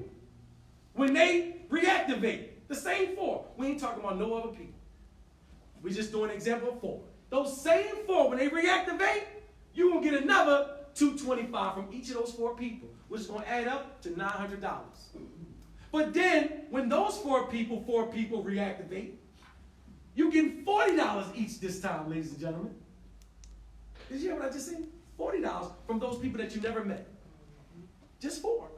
when they reactivate, the same 4, we ain't talking about no other people. We're just doing an example of 4. Those same 4, when they reactivate, you're going to get another $225 from each of those 4 people, which is going to add up to $900. But then, when those 4 people reactivate, you're getting $40 each this time, ladies and gentlemen. Did you hear what I just said? $40 from those people that you never met. Just 4.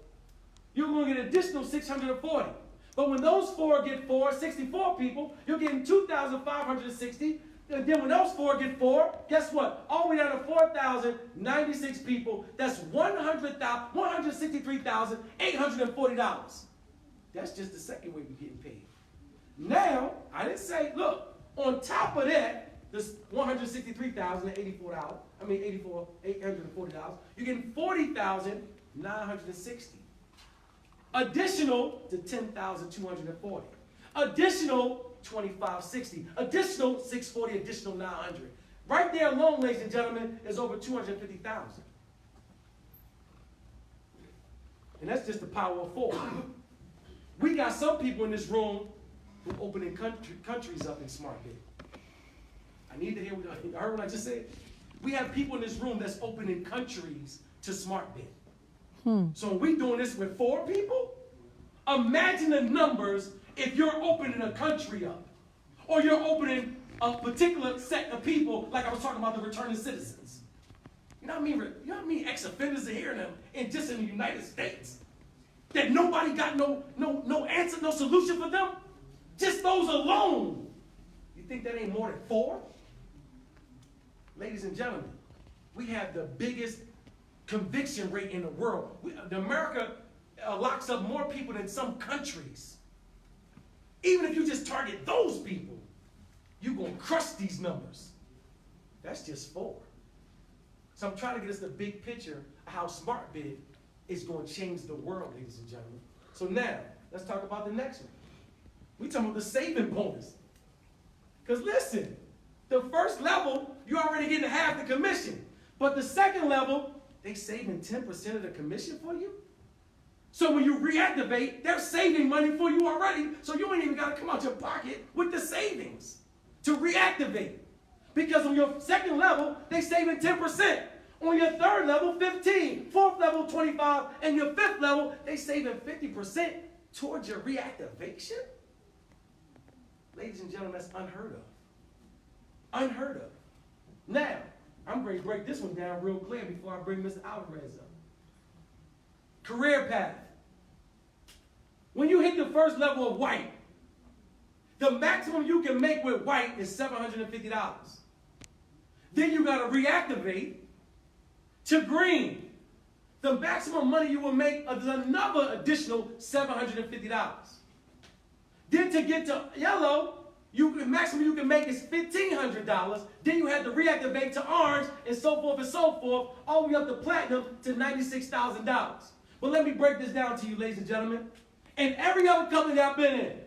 You're going to get an additional $640. But when those 4 get 64 people, you're getting $2,560. And then when those 4 get 4, guess what? All the way down to 4,096 people, that's $163,840. That's just the second way we're getting paid. Now, I didn't say, look, on top of that, this $163,084, $840, you're getting $40,960. Additional to $10,240. Additional $2,560. Additional $640, additional $900. Right there alone, ladies and gentlemen, is over $250,000. And that's just the power of 4. We got some people in this room who are opening countries up in SmartBid. I need to hear what you heard what I just said. We have people in this room that's opening countries to SmartBid. So when we doing this with 4 people, imagine the numbers if you're opening a country up, or you're opening a particular set of people, like I was talking about the returning citizens. You know what I mean? You know what I mean? Ex-offenders are here in just in the United States. That nobody got no answer, no solution for them. Just those alone. You think that ain't more than 4? Ladies and gentlemen, we have the biggest conviction rate in the world. America locks up more people than some countries. Even if you just target those people, you're going to crush these numbers. That's just 4. So I'm trying to get us the big picture of how SmartBid is going to change the world, ladies and gentlemen. So now, let's talk about the next one. We're talking about the saving bonus. Because listen, the first level, you're already getting half the commission. But the second level, they saving 10% of the commission for you. So when you reactivate, they're saving money for you already. So you ain't even got to come out your pocket with the savings to reactivate. Because on your second level, they saving 10%. On your third level, 15. Fourth level, 25. And your fifth level, they saving 50% towards your reactivation. Ladies and gentlemen, that's unheard of. Unheard of. Now, I'm going to break this one down real clear before I bring Mr. Alvarez up. Career path. When you hit the first level of white, the maximum you can make with white is $750. Then you got to reactivate to green. The maximum money you will make is another additional $750. Then to get to yellow, the maximum you can make is $1,500. Then you have to reactivate to orange and so forth, all the way up to platinum to $96,000. But let me break this down to you, ladies and gentlemen. In every other company that I've been in,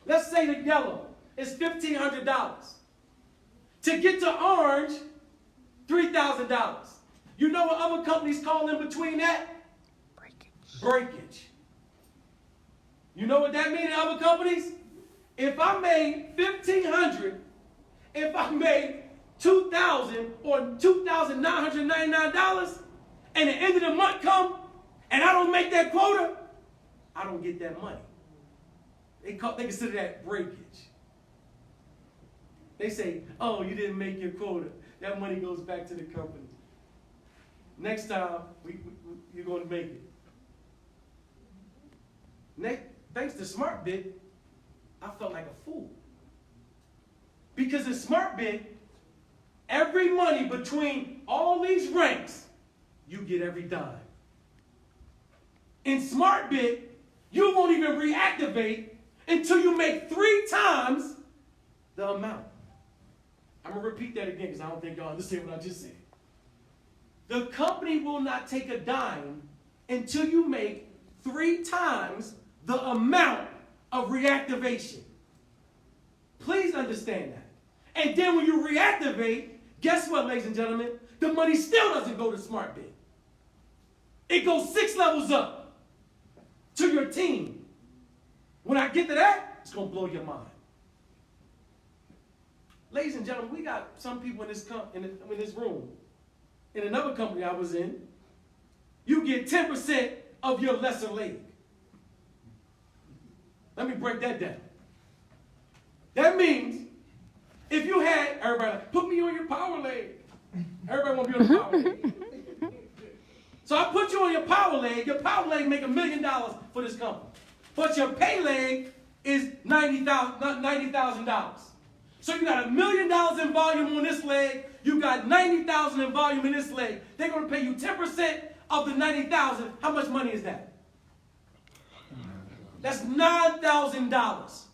let's say the yellow is $1,500. To get to orange, $3,000. You know what other companies call in between that? Breakage. You know what that means in other companies? If I made $1,500, if I made $2,000 or $2,999, and the end of the month come, and I don't make that quota, I don't get that money. They consider that breakage. They say, oh, you didn't make your quota. That money goes back to the company. Next time, you're going to make it. Thanks to SmartBid, I felt like a fool. Because in SmartBid, every money between all these ranks, you get every dime. In SmartBid, you won't even reactivate until you make 3 times the amount. I'm going to repeat that again because I don't think y'all understand what I just said. The company will not take a dime until you make 3 times the amount of reactivation. Please understand that. And then when you reactivate, guess what, ladies and gentlemen? The money still doesn't go to SmartBid. It goes 6 levels up to your team. When I get to that, it's going to blow your mind. Ladies and gentlemen, we got some people in this room. In another company I was in, you get 10% of your lesser leg. Let me break that down. That means if you had, everybody, put me on your power leg. Everybody want to be on the power leg. So I put you on your power leg make $1 million for this company. But your pay leg is $90,000. So you got $1 million in volume on this leg, you got $90,000 in volume in this leg. They're going to pay you 10% of the $90,000. How much money is that? That's $9,000.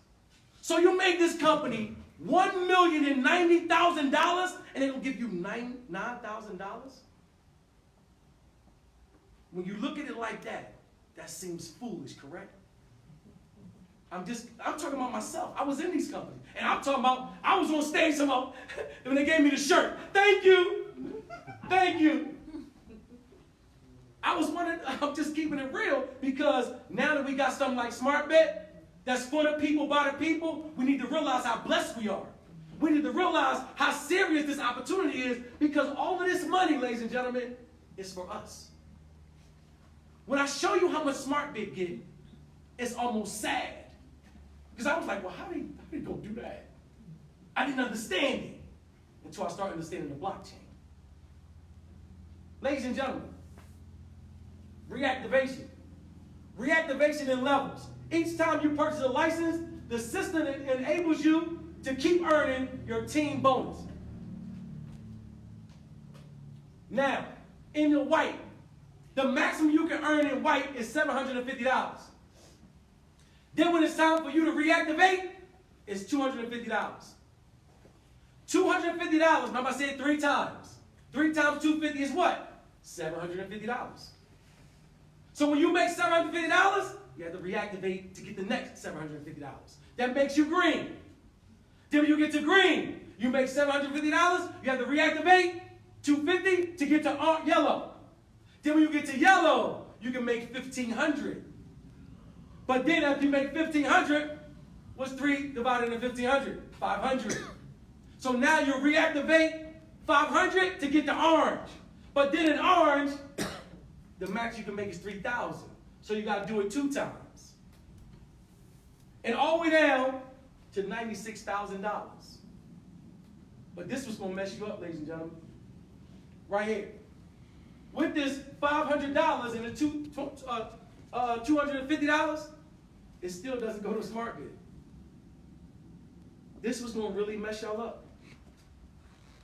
So you make this company $1,090,000 and they're going to give you $9,000? When you look at it like that, that seems foolish, correct? I'm talking about myself. I was in these companies. And I'm talking about, I was on stage somehow, when they gave me the shirt. Thank you. Thank you. I'm just keeping it real because now that we got something like SmartBid, that's for the people, by the people, we need to realize how blessed we are. We need to realize how serious this opportunity is, because all of this money, ladies and gentlemen, is for us. When I show you how much SmartBit get, it's almost sad. Because I was like, well, how did he go do that? I didn't understand it until I started understanding the blockchain. Ladies and gentlemen, reactivation. Reactivation in levels. Each time you purchase a license, the system enables you to keep earning your team bonus. Now, in the white, the maximum you can earn in white is $750. Then when it's time for you to reactivate, it's $250. $250, remember I said 3 times. 3 times 250 is what? $750. So when you make $750, you have to reactivate to get the next $750. That makes you green. Then when you get to green, you make $750, you have to reactivate $250 to get to yellow. Then when you get to yellow, you can make $1,500. But then after you make $1,500, what's 3 divided into $1,500? $500. So now you reactivate $500 to get to orange. But then in orange, the max you can make is $3,000. So you got to do it 2 times. And all the way down to $96,000. But this was going to mess you up, ladies and gentlemen. Right here. With this $500 and the $250, it still doesn't go to SmartBit. This was going to really mess y'all up.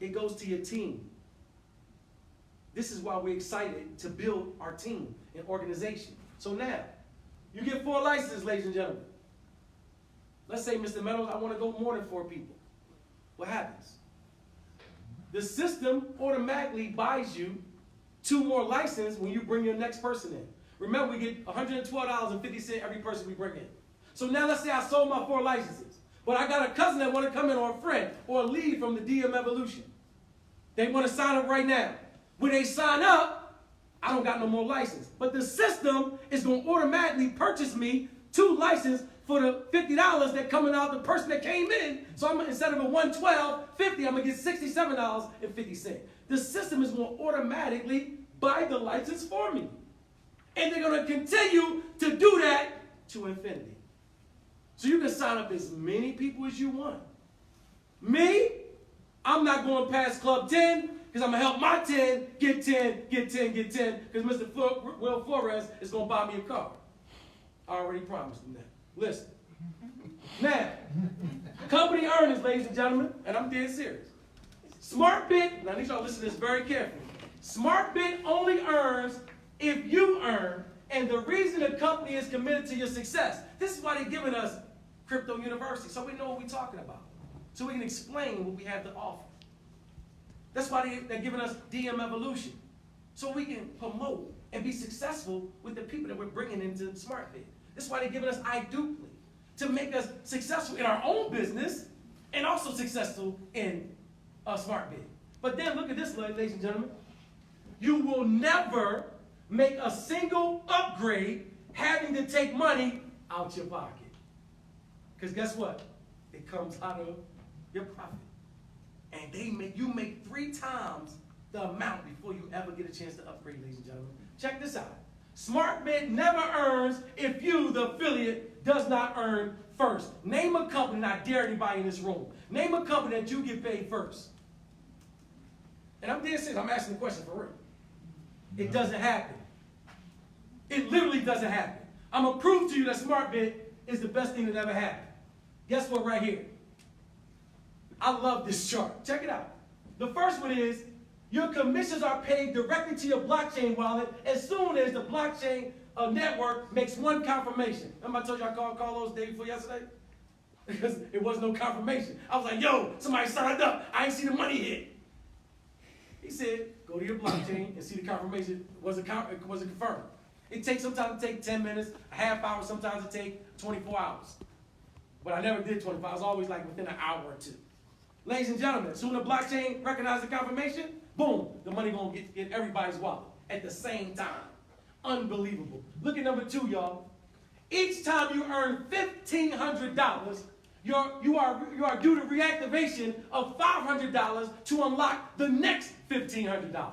It goes to your team. This is why we're excited to build our team and organization. So now, you get 4 licenses, ladies and gentlemen. Let's say, Mr. Meadows, I want to go more than 4 people. What happens? The system automatically buys you 2 more licenses when you bring your next person in. Remember, we get $112.50 every person we bring in. So now let's say I sold my 4 licenses, but I got a cousin that want to come in, or a friend, or a lead from the DM Evolution. They want to sign up right now. When they sign up, I don't got no more license. But the system is going to automatically purchase me 2 licenses for the $50 that coming out the person that came in. So I'm instead of a $112.50, I'm going to get $67.50. The system is going to automatically buy the license for me. And they're going to continue to do that to infinity. So you can sign up as many people as you want. Me, I'm not going past Club 10, because I'm going to help my 10 get 10, get 10, get 10, because Mr. Will Flores is going to buy me a car. I already promised him that. Listen. Now, company earnings, ladies and gentlemen, and I'm dead serious. SmartBit, now I need y'all to listen to this very carefully. SmartBit only earns if you earn, and the reason the company is committed to your success. This is why they're giving us Crypto University, so we know what we're talking about. So we can explain what we have to offer. That's why they're giving us DM Evolution, so we can promote and be successful with the people that we're bringing into SmartBit. That's why they're giving us iDupli, to make us successful in our own business and also successful in SmartBit. But then look at this, ladies and gentlemen. You will never make a single upgrade having to take money out your pocket. Because guess what? It comes out of your profit. And you make 3 times the amount before you ever get a chance to upgrade, ladies and gentlemen. Check this out. SmartBit never earns if you, the affiliate, does not earn first. Name a company, and I dare anybody in this room. Name a company that you get paid first. And I'm dead serious, I'm asking the question for real. It doesn't happen. It literally doesn't happen. I'm going to prove to you that SmartBit is the best thing that ever happened. Guess what right here? I love this chart. Check it out. The first one is, your commissions are paid directly to your blockchain wallet as soon as the blockchain network makes 1 confirmation. Remember I told you I called Carlos the day before yesterday? Because it was no confirmation. I was like, yo, somebody signed up. I ain't see the money hit. He said, go to your blockchain and see the confirmation. Was it confirmed? It takes sometimes 10 minutes, a half hour, sometimes it takes 24 hours. But I never did 24 hours, always like within an hour or 2. Ladies and gentlemen, as soon as the blockchain recognizes the confirmation, boom, the money gonna get in everybody's wallet at the same time. Unbelievable. Look at number 2, y'all. Each time you earn $1,500, you are due to reactivation of $500 to unlock the next $1,500.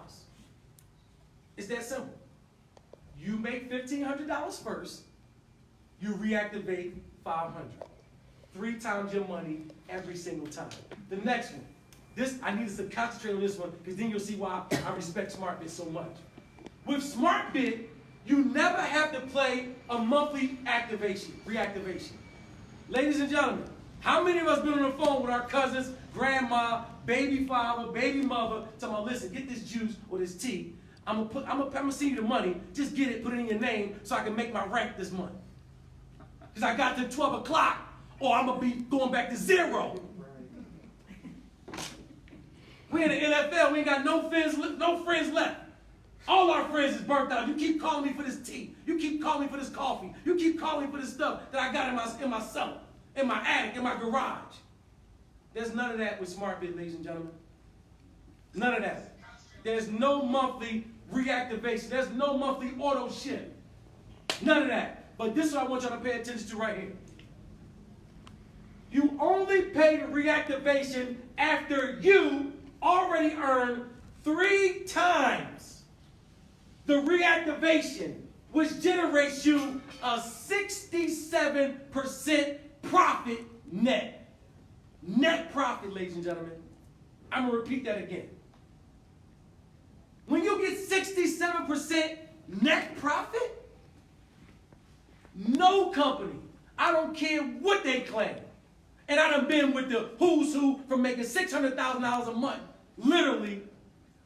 It's that simple. You make $1,500 first, you reactivate $500. 3 times your money every single time. The next one. I need us to concentrate on this one because then you'll see why I respect SmartBit so much. With SmartBit, you never have to play a monthly reactivation. Ladies and gentlemen, how many of us been on the phone with our cousins, grandma, baby father, baby mother, talking about, listen, get this juice or this tea. I'm gonna send you the money. Just get it, put it in your name so I can make my rent this month. Because I got to 12 o'clock or I'm gonna be going back to 0. We in the NFL, we ain't got no friends left. All our friends is burnt out. You keep calling me for this tea. You keep calling me for this coffee. You keep calling me for this stuff that I got in my cellar, in my attic, in my garage. There's none of that with SmartBit, ladies and gentlemen. None of that. There's no monthly reactivation. There's no monthly auto ship. None of that. But this is what I want y'all to pay attention to right here. You only pay the reactivation after you already earned 3 times the reactivation, which generates you a 67% profit net. Net profit, ladies and gentlemen. I'm going to repeat that again. When you get 67% net profit, no company, I don't care what they claim, and I done been with the who's who from making $600,000 a month, literally,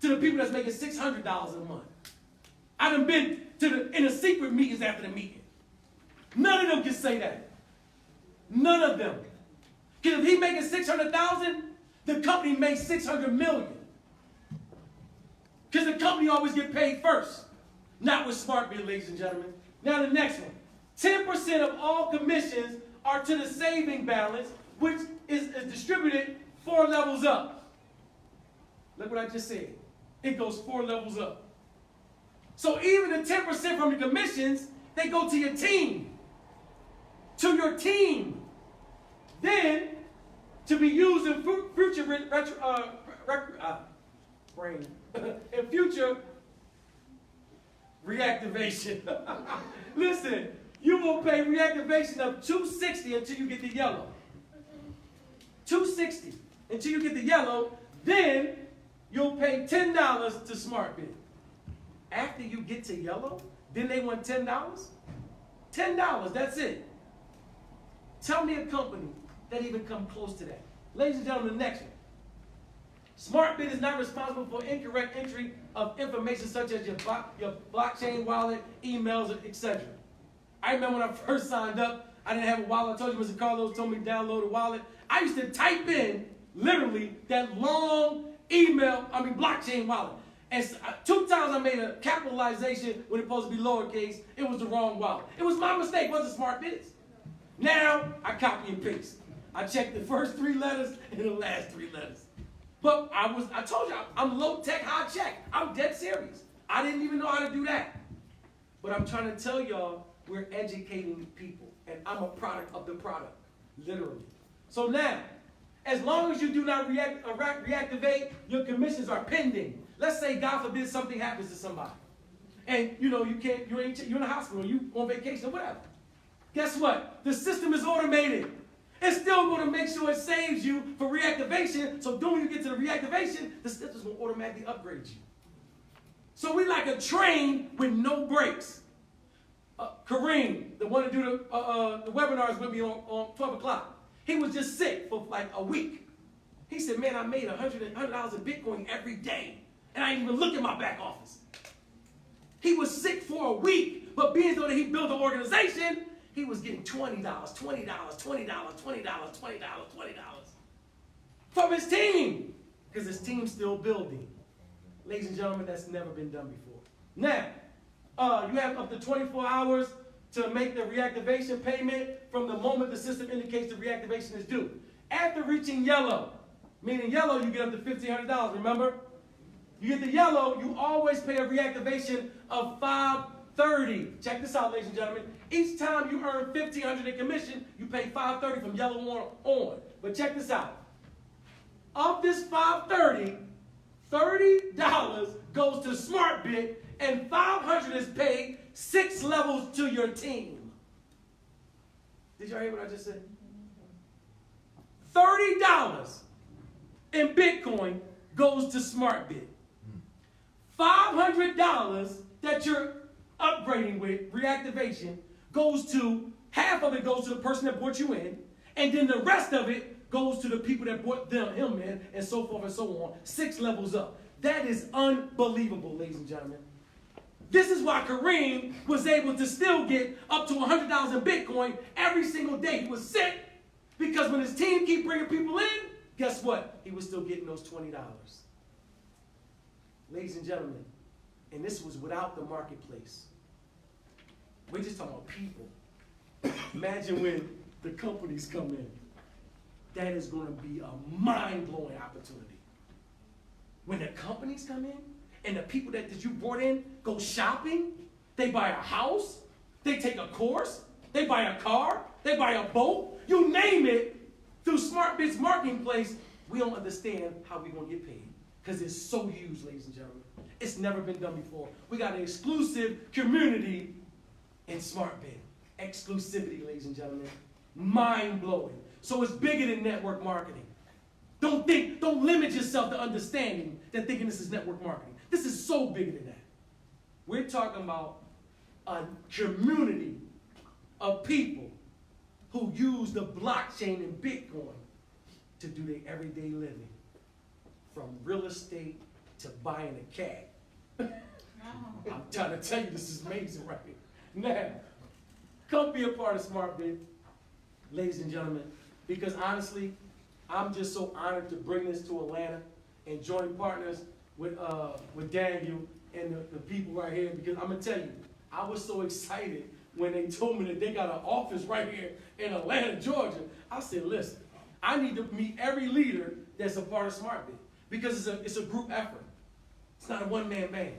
to the people that's making $600 a month. I done been in the secret meetings after the meeting. None of them can say that. None of them. Because if he making $600,000, the company makes $600 million. Because the company always get paid first. Not with SmartBit, ladies and gentlemen. Now the next one. 10% of all commissions are to the saving balance, which is distributed 4 levels up. Look what I just said. It goes 4 levels up. So even the 10% from the commissions, they go to your team. To your team. Then, to be used in future in future reactivation. Listen, you will pay reactivation of $260 until you get the yellow. $260 until you get the yellow. Then you'll pay $10 to SmartBit. After you get to yellow, then they want $10? $10, that's it. Tell me a company that even come close to that. Ladies and gentlemen, the next one. SmartBit is not responsible for incorrect entry of information such as your blockchain wallet, emails, etc. I remember when I first signed up, I didn't have a wallet. I told you Mr. Carlos told me to download a wallet. I used to type in, literally, that long blockchain wallet. And 2 times I made a capitalization when it's supposed to be lowercase. It was the wrong wallet. It was my mistake. It wasn't SmartBit's. Now, I copy and paste. I check the first 3 letters and the last 3 letters. But I told you, I'm low-tech, high-check. I'm dead serious. I didn't even know how to do that. But I'm trying to tell y'all, we're educating people. And I'm a product of the product, literally. So now, as long as you do not reactivate, your commissions are pending. Let's say, God forbid, something happens to somebody. And, you're in the hospital, you on vacation, whatever. Guess what? The system is automated. It's still going to make sure it saves you for reactivation. So when you get to the reactivation, the system's going to automatically upgrade you. So we like a train with no brakes. Kareem, the one to do the webinars with me on 12 o'clock, he was just sick for like a week. He said, man, I made $100 in Bitcoin every day. And I didn't even look at my back office. He was sick for a week, but being though that he built an organization, he was getting $20, $20, $20, $20, $20, $20 from his team, because his team's still building. Ladies and gentlemen, that's never been done before. Now, you have up to 24 hours to make the reactivation payment from the moment the system indicates the reactivation is due. After reaching yellow, meaning yellow, you get up to $1,500, remember? You get the yellow, you always pay a reactivation of $5 $530. Check this out, ladies and gentlemen. Each time you earn $1,500 in commission, you pay $530 from yellow on. But check this out. Of this $530, $30 goes to SmartBit, and $500 is paid 6 levels to your team. Did y'all hear what I just said? $30 in Bitcoin goes to SmartBit. $500 that you're upgrading with, reactivation, goes to, half of it goes to the person that brought you in, and then the rest of it goes to the people that brought him in, and so forth and so on. 6 levels up. That is unbelievable, ladies and gentlemen. This is why Kareem was able to still get up to $100,000 in Bitcoin every single day. He was sick because when his team keep bringing people in, guess what? He was still getting those $20. Ladies and gentlemen, and this was without the marketplace. We're just talking about people. Imagine when the companies come in. That is going to be a mind-blowing opportunity. When the companies come in, and the people that you brought in go shopping, they buy a house, they take a course, they buy a car, they buy a boat, you name it, through SmartBit's marketplace, we don't understand how we're going to get paid. Because it's so huge, ladies and gentlemen. It's never been done before. We got an exclusive community in SmartBit. Exclusivity, ladies and gentlemen. Mind-blowing. So it's bigger than network marketing. Don't limit yourself to understanding that thinking this is network marketing. This is so bigger than that. We're talking about a community of people who use the blockchain and Bitcoin to do their everyday living. From real estate to buying a cat. I'm trying to tell you, this is amazing right here. Now, come be a part of SmartBit, ladies and gentlemen, because honestly, I'm just so honored to bring this to Atlanta and join partners with Daniel and the people right here, because I'm going to tell you, I was so excited when they told me that they got an office right here in Atlanta, Georgia. I said, listen, I need to meet every leader that's a part of SmartBit, because it's a group effort. It's not a one-man band.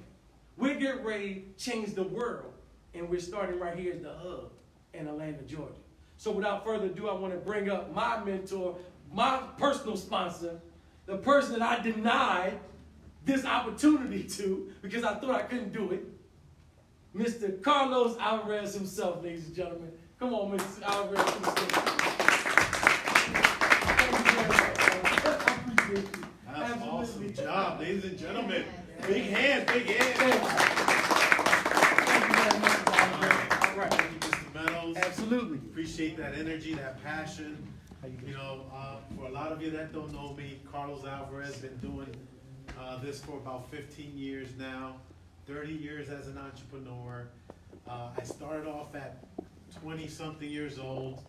We're getting ready to change the world, and we're starting right here at the hub in Atlanta, Georgia. So without further ado, I want to bring up my mentor, my personal sponsor, the person that I denied this opportunity to because I thought I couldn't do it, Mr. Carlos Alvarez himself, ladies and gentlemen. Come on, Mr. Alvarez, to the stage. Thank you very much. I appreciate you. That's an Absolutely. awesome job, ladies and gentlemen. Big hand, big hand. Thank you very much, Alvarez. All right. Thank you, Mr. Meadows. Absolutely. Appreciate that energy, that passion. You know, for a lot of you that don't know me, Carlos Alvarez been doing this for about 15 years now, 30 years as an entrepreneur. I started off at 20-something years old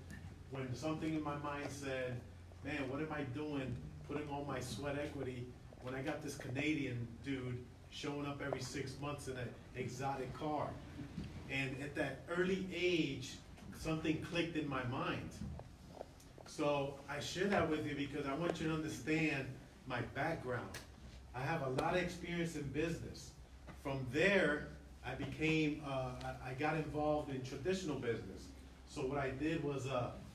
when something in my mind said, man, what am I doing putting all my sweat equity when I got this Canadian dude showing up every 6 months in an exotic car? And at that early age, something clicked in my mind. So I share that with you because I want you to understand my background. I have a lot of experience in business. From there, I got involved in traditional business. So what I did was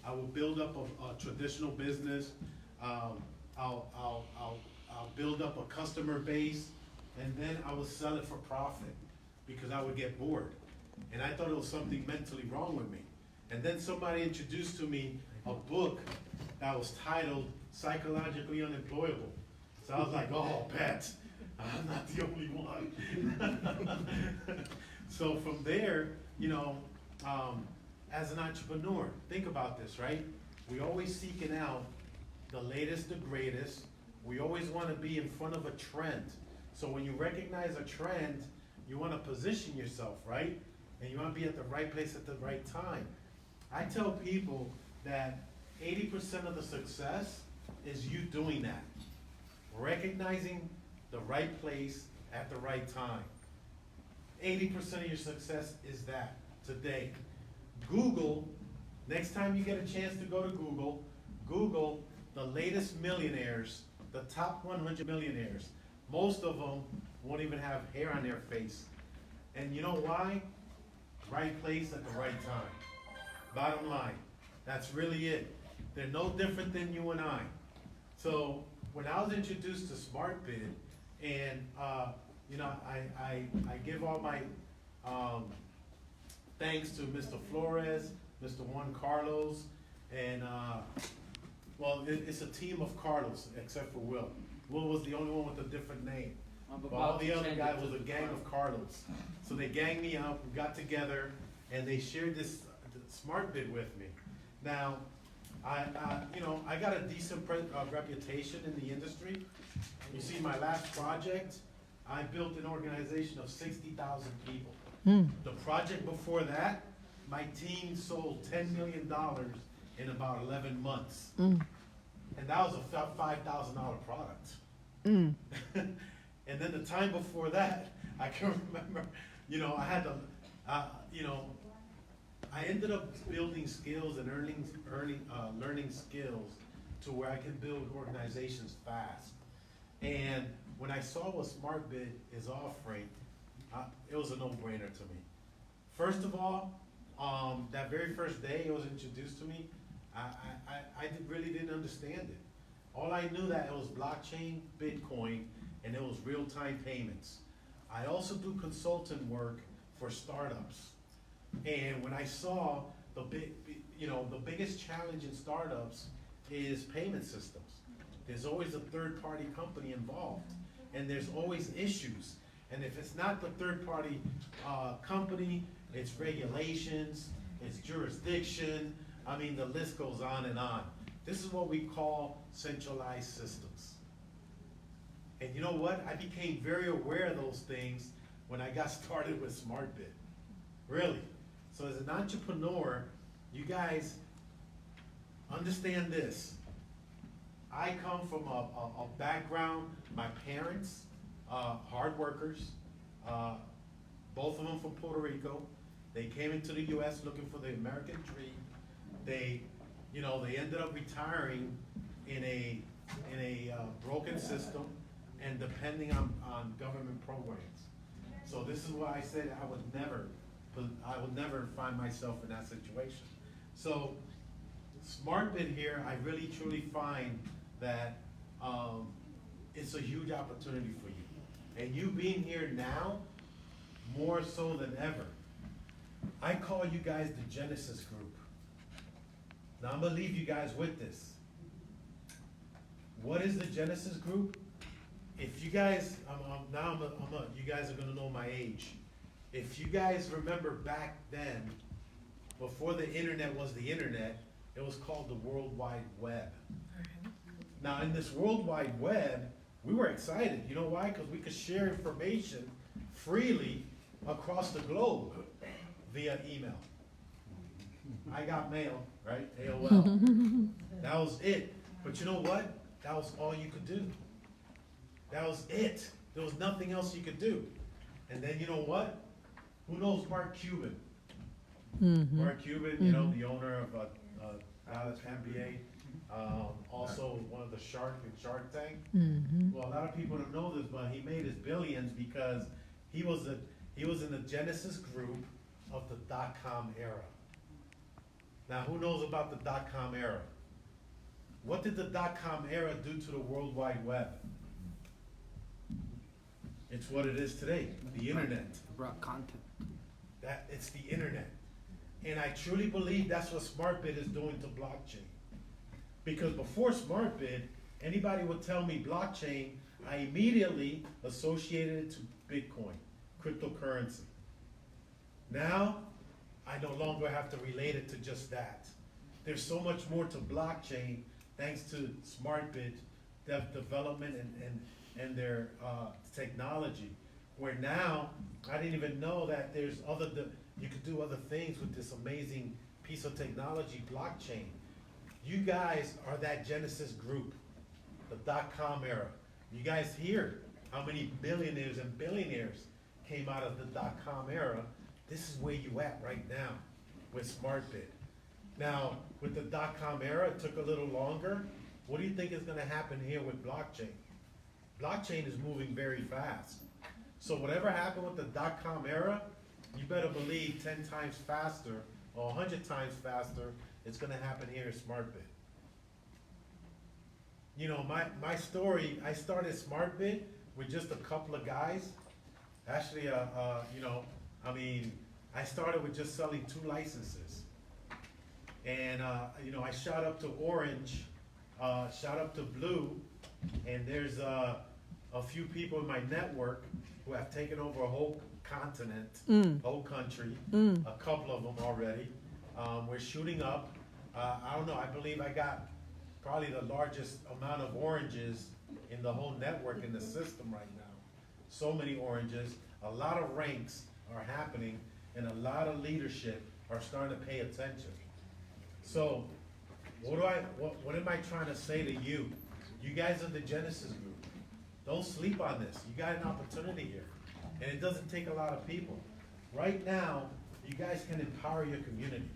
I would build up a traditional business. I'll build up a customer base, and then I would sell it for profit because I would get bored. And I thought it was something mentally wrong with me. And then somebody introduced to me a book that was titled Psychologically Unemployable. So I was like, oh, bet, I'm not the only one. So from there, you know, as an entrepreneur, think about this, right? We always seeking out the latest, the greatest. We always want to be in front of a trend. So when you recognize a trend, you want to position yourself, right? And you want to be at the right place at the right time. I tell people that 80% of the success is you doing that. Recognizing the right place at the right time. 80% of your success is that today. Google, next time you get a chance to go to Google, Google the latest millionaires, the top 100 millionaires. Most of them won't even have hair on their face. And you know why? right place at the right time. Bottom line, that's really it. They're no different than you and I. So when I was introduced to SmartBid, and you know, I give all my thanks to Mr. Flores, Mr. Juan Carlos, and well, it's a team of Carlos except for Will. Will was the only one with a different name. But all the other guys was a gang of Carlos. So they ganged me up, we got together, and they shared this SmartBid with me. Now, you know, I got a decent reputation in the industry. You see, my last project, I built an organization of 60,000 people. The project before that, my team sold $10 million in about 11 months. And that was a $5,000 product. And then the time before that, I can remember, you know, I had to, you know, I ended up building skills and learning skills to where I can build organizations fast. And when I saw what SmartBid is offering, it was a no-brainer to me. First of all, that very first day it was introduced to me, I really didn't understand it. All I knew that it was blockchain, Bitcoin, and it was real-time payments. I also do consultant work for startups. And when I saw the biggest challenge in startups is payment systems. There's always a third-party company involved, and there's always issues. And if it's not the third-party company, it's regulations, it's jurisdiction. I mean, the list goes on and on. This is what we call centralized systems. And you know what? I became very aware of those things when I got started with SmartBid. Really. So as an entrepreneur, you guys understand this. I come from a background, my parents, hard workers, both of them from Puerto Rico. They came into the US looking for the American dream. They ended up retiring in a broken system and depending on government programs. So this is why I said I would never find myself in that situation. So SmartBid here, I really truly find that it's a huge opportunity for you. And you being here now, more so than ever, I call you guys the Genesis Group. Now I'm gonna leave you guys with this. What is the Genesis Group? If you guys, you guys are gonna know my age. If you guys remember back then, before the internet was the internet, it was called the World Wide Web. Now in this World Wide Web, we were excited. You know why? Because we could share information freely across the globe via email. I got mail, right? AOL. That was it. But you know what? That was all you could do. That was it. There was nothing else you could do. And then you know what? Who knows Mark Cuban? Mark Cuban, you know, the owner of Dallas NBA, also one of the Shark Tank. Well, a lot of people don't know this, but he made his billions because he was in the Genesis group of the dot-com era. Now, who knows about the dot-com era? What did the dot-com era do to the World Wide Web? It's what it is today, the internet. It brought content. It's the internet. And I truly believe that's what SmartBid is doing to blockchain. Because before SmartBid, anybody would tell me blockchain, I immediately associated it to Bitcoin, cryptocurrency. Now, I no longer have to relate it to just that. There's so much more to blockchain thanks to SmartBid development and their technology. Where now, I didn't even know that there's you could do other things with this amazing piece of technology, blockchain. You guys are that Genesis group, the dot-com era. You guys hear how many billionaires and billionaires came out of the dot-com era. This is where you at right now with SmartBid. Now, with the dot-com era, it took a little longer. What do you think is gonna happen here with blockchain? Blockchain is moving very fast. So whatever happened with the dot-com era, you better believe 10 times faster or 100 times faster, it's gonna happen here in SmartBid. You know, my story, I started SmartBid with just a couple of guys. Actually, you know, I mean, I started with just selling 2 licenses. And, you know, I shot up to orange, shot up to blue, and there's a few people in my network who have taken over a whole continent, whole country, a couple of them already. We're shooting up. I don't know, I believe I got probably the largest amount of oranges in the whole network in the system right now. So many oranges, a lot of ranks are happening, and a lot of leadership are starting to pay attention. So, what am I trying to say to you? You guys in the Genesis group, don't sleep on this. You got an opportunity here, and it doesn't take a lot of people. Right now, you guys can empower your community.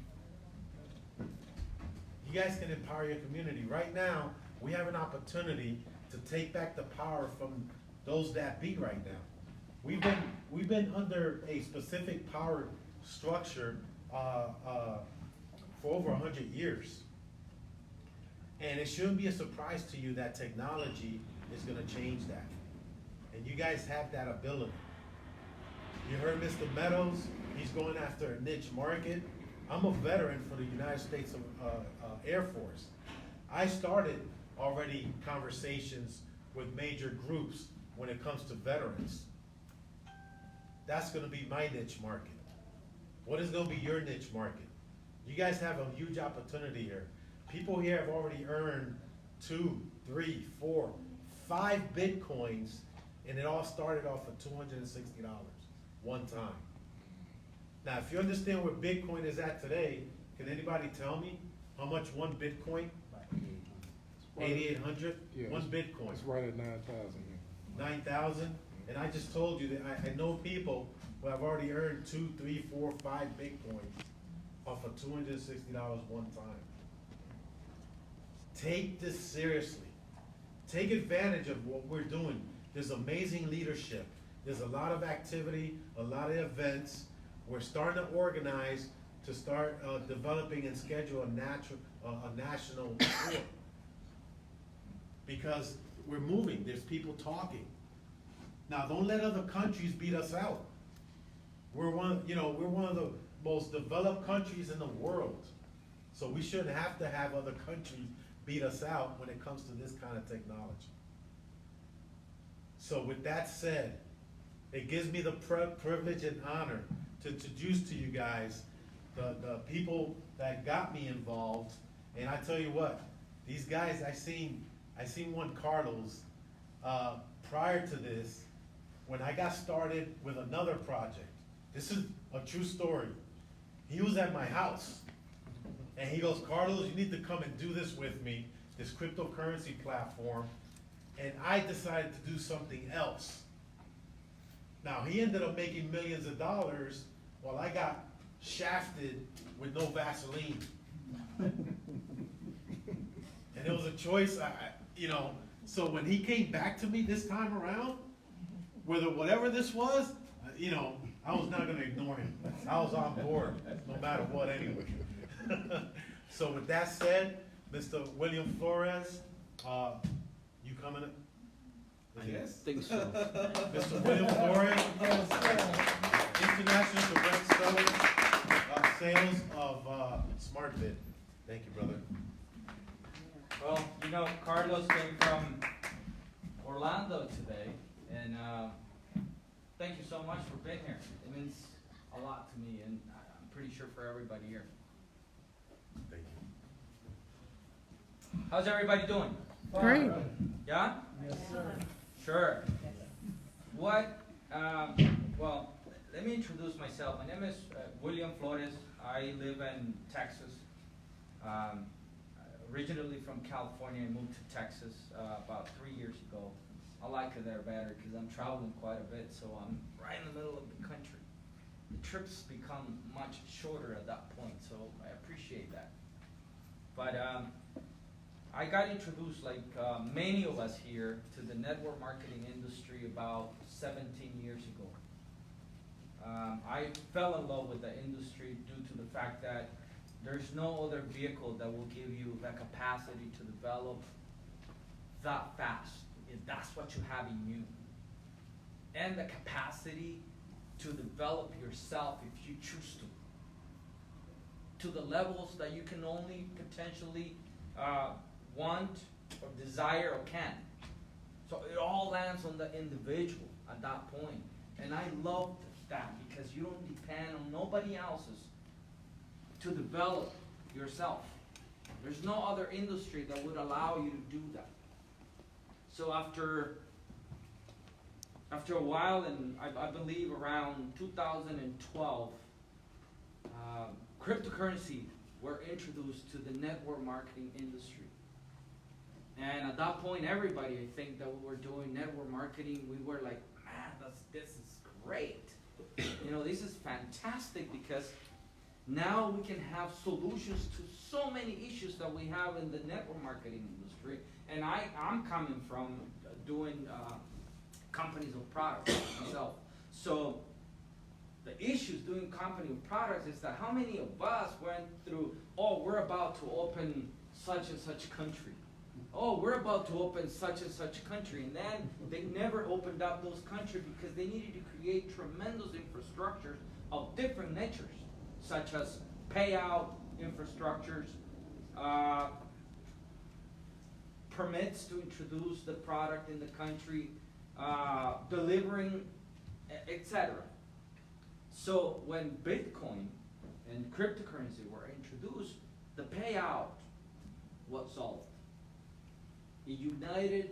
You guys can empower your community. Right now, we have an opportunity to take back the power from those that be right now. We've been under a specific power structure for over 100 years. And it shouldn't be a surprise to you that technology is gonna change that. And you guys have that ability. You heard Mr. Meadows, he's going after a niche market. I'm a veteran for the United States Air Force. I started already conversations with major groups when it comes to veterans. That's gonna be my niche market. What is gonna be your niche market? You guys have a huge opportunity here. People here have already earned 2, 3, 4, 5 Bitcoins, and it all started off at $260 one time. Now, if you understand where Bitcoin is at today, can anybody tell me how much one Bitcoin? 8,800? Yeah, one Bitcoin. It's right at 9,000. 9,000? And I just told you that I know people who have already earned 2, 3, 4, 5 Bitcoins off of $260 one time. Take this seriously. Take advantage of what we're doing. There's amazing leadership. There's a lot of activity, a lot of events. We're starting to organize to start developing and schedule a national tour. Because we're moving, there's people talking. Now, don't let other countries beat us out. We're one of the most developed countries in the world. So we shouldn't have to have other countries beat us out when it comes to this kind of technology. So with that said, it gives me the privilege and honor to introduce to you guys the people that got me involved. And I tell you what, these guys, I seen one Carlos prior to this when I got started with another project. This is a true story. He was at my house and he goes, Carlos, you need to come and do this with me, this cryptocurrency platform. And I decided to do something else. Now, he ended up making millions of dollars while I got shafted with no Vaseline. And it was a choice, so when he came back to me this time around, whatever this was, I was not gonna ignore him. I was on board, no matter what anyway. So with that said, Mr. William Flores, you coming? I guess. Think so. Mr. William Flores, International Direct Sales of SmartBid. Thank you, brother. Well, Carlos came from Orlando today, and thank you so much for being here. It means a lot to me, and I'm pretty sure for everybody here. Thank you. How's everybody doing? Great. Yeah? Yes, sir. Sure. Well, let me introduce myself. My name is William Flores. I live in Texas. Originally from California, I moved to Texas about 3 years ago. I like it there better because I'm traveling quite a bit, so I'm right in the middle of the country. The trips become much shorter at that point, so I appreciate that. But I got introduced, like many of us here, to the network marketing industry about 17 years ago. I fell in love with the industry due to the fact that there's no other vehicle that will give you the capacity to develop that fast. If that's what you have in you. And the capacity to develop yourself if you choose to the levels that you can only potentially want or desire or can. So it all lands on the individual at that point. And I loved that because you don't depend on nobody else's to develop yourself. There's no other industry that would allow you to do that. So after a while, and I believe around 2012, cryptocurrency were introduced to the network marketing industry. And at that point, everybody, I think, that we were doing network marketing, we were like, man, this is great. You know, this is fantastic because now we can have solutions to so many issues that we have in the network marketing industry. And I'm coming from doing companies of products myself. So the issues doing company of products is that how many of us went through, oh, we're about to open such and such country. Oh, we're about to open such and such country. And then they never opened up those countries because they needed to create tremendous infrastructures of different natures, such as payout infrastructures, permits to introduce the product in the country, delivering, etc. So when Bitcoin and cryptocurrency were introduced, the payout was solved. It united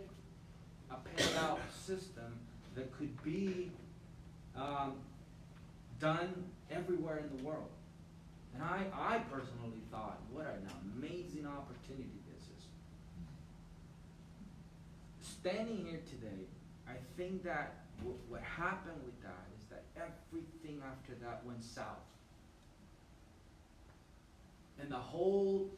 a payout system that could be done everywhere in the world. And I personally thought, what an amazing opportunity this is. Standing here today, I think that what happened with that is that everything after that went south. And the whole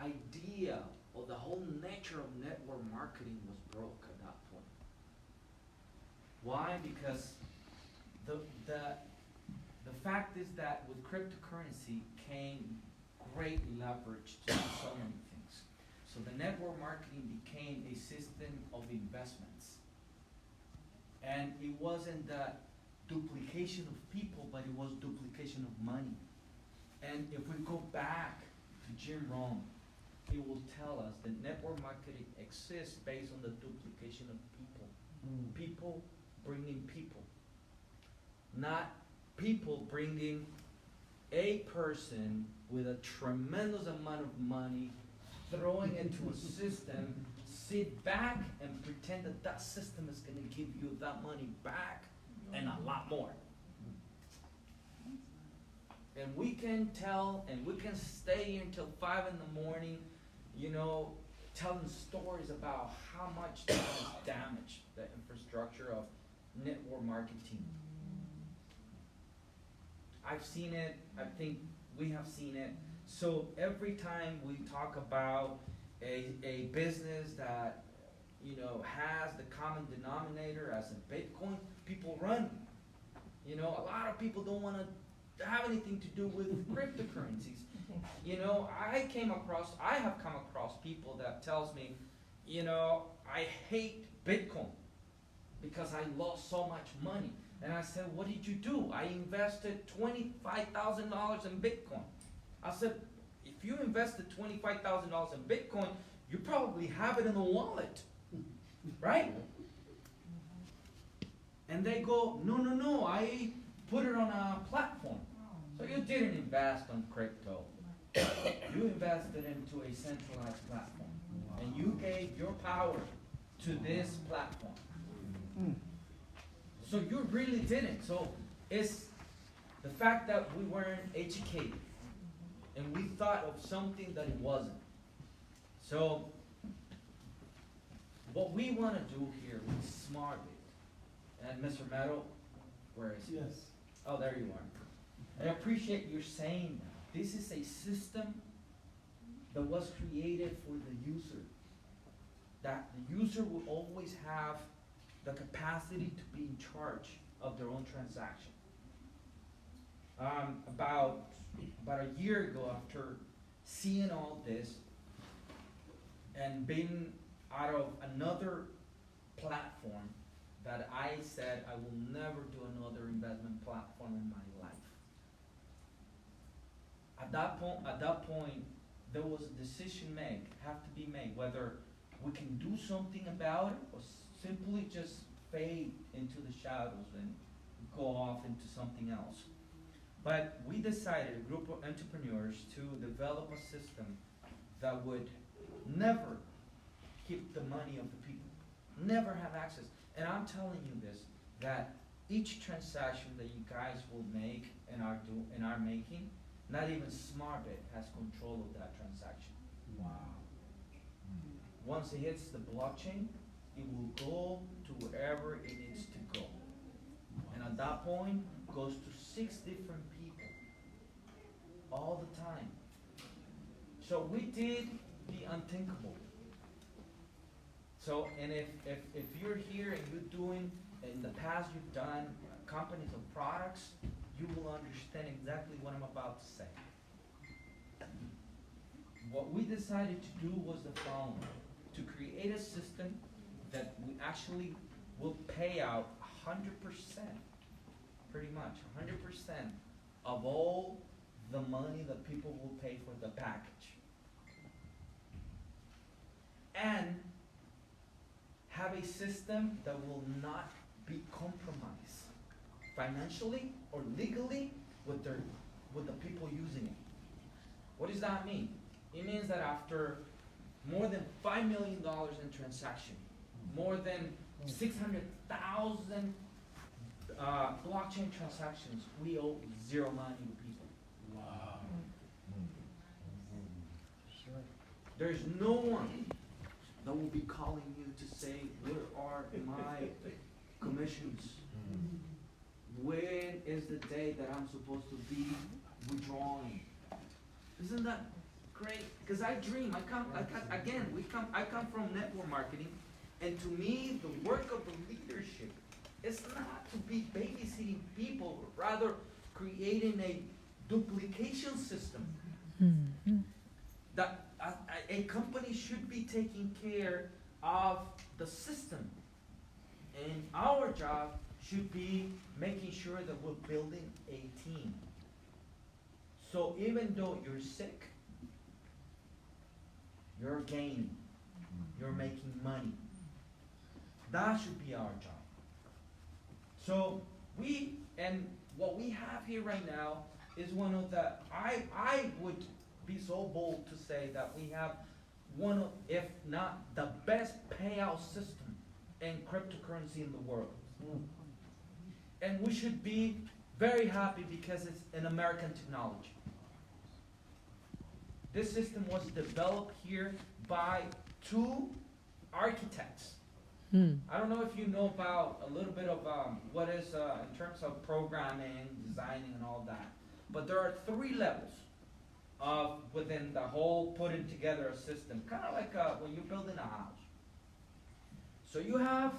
idea or the whole nature of network marketing was broke at that point. Why? Because the fact is that with cryptocurrency came great leverage to do so many things. So the network marketing became a system of investments. And it wasn't the duplication of people, but it was duplication of money. And if we go back to Jim Rohn, he will tell us that network marketing exists based on the duplication of people. People bringing people. Not people bringing a person with a tremendous amount of money, throwing into a system, sit back and pretend that that system is going to give you that money back and a lot more. And we can tell, and we can stay until 5 in the morning, you know, telling stories about how much that has damaged the infrastructure of network marketing. I've seen it, I think we have seen it. So every time we talk about a business that, you know, has the common denominator as a Bitcoin, people run. You know, a lot of people don't want to have anything to do with cryptocurrencies. You know, I have come across people that tells me, you know, I hate Bitcoin because I lost so much money. And I said, what did you do? I invested $25,000 in Bitcoin. I said, if you invested $25,000 in Bitcoin, you probably have it in a wallet, right? And they go, no, I put it on a platform. So you didn't invest on crypto. You invested into a centralized platform. And you gave your power to this platform. So you really didn't. So it's the fact that we weren't educated and we thought of something that it wasn't. So what we want to do here with Smart Bit, and Mr. Meadow, where is he? Yes. Oh, there you are. I appreciate you saying that. This is a system that was created for the user. That the user will always have the capacity to be in charge of their own transaction. About a year ago, after seeing all this and being out of another platform, that I said I will never do another investment platform in my life. At that point, there was a decision have to be made, whether we can do something about it or simply just fade into the shadows and go off into something else. But we decided, a group of entrepreneurs, to develop a system that would never keep the money of the people, never have access. And I'm telling you this, that each transaction that you guys will make and are making, not even SmartBit has control of that transaction. Wow. Once it hits the blockchain, it will go to wherever it needs to go. And at that point, it goes to 6 different people all the time. So we did the unthinkable. So, and if you're here and you're doing, in the past you've done companies or products, you will understand exactly what I'm about to say. What we decided to do was the following: to create a system that we actually will pay out 100%, pretty much 100% of all the money that people will pay for the package. And have a system that will not be compromised financially or legally with the people using it. What does that mean? It means that after more than $5 million in transaction, more than 600,000 blockchain transactions, we owe zero money to people. Wow. There's no one that will be calling you to say, where are my commissions? When is the day that I'm supposed to be withdrawing? Isn't that great? Because I dream, I come from network marketing, and to me, the work of the leadership is not to be babysitting people, but rather creating a duplication system. That a company should be taking care of the system, and our job should be making sure that we're building a team. So even though you're sick, you're gaining, you're making money. That should be our job. So what we have here right now is one of the, I would be so bold to say that we have one of, if not the best payout system in cryptocurrency in the world. And we should be very happy because it's an American technology. This system was developed here by 2 architects. I don't know if you know about a little bit of what is in terms of programming, designing, and all that. But there are 3 levels of within the whole putting together a system, kind of like when you're building a house. So you have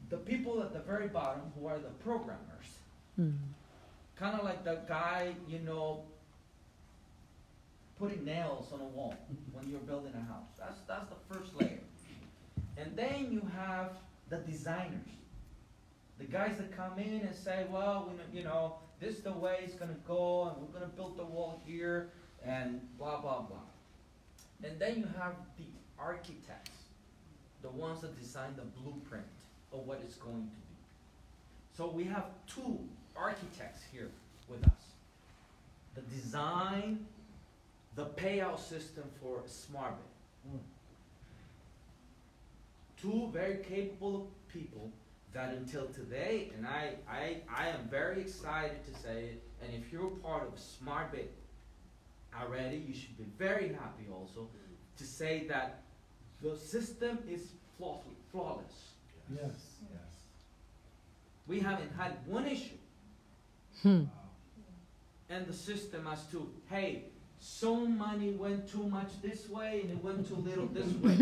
the people at the very bottom who are the programmers. Kind of like the guy, putting nails on a wall when you're building a house. That's the first layer. And then you have the designers. The guys that come in and say, well, this is the way it's going to go, and we're going to build the wall here, and blah, blah, blah. And then you have the architects, the ones that design the blueprint of what it's going to be. So we have 2 architects here with us. The design, the payout system for SmartBit. 2 very capable people that until today, and I am very excited to say it, and if you're part of SmartBit already, you should be very happy also to say that the system is flawless. Yes. We haven't had one issue. And the system as to, hey, some money went too much this way and it went too little this way.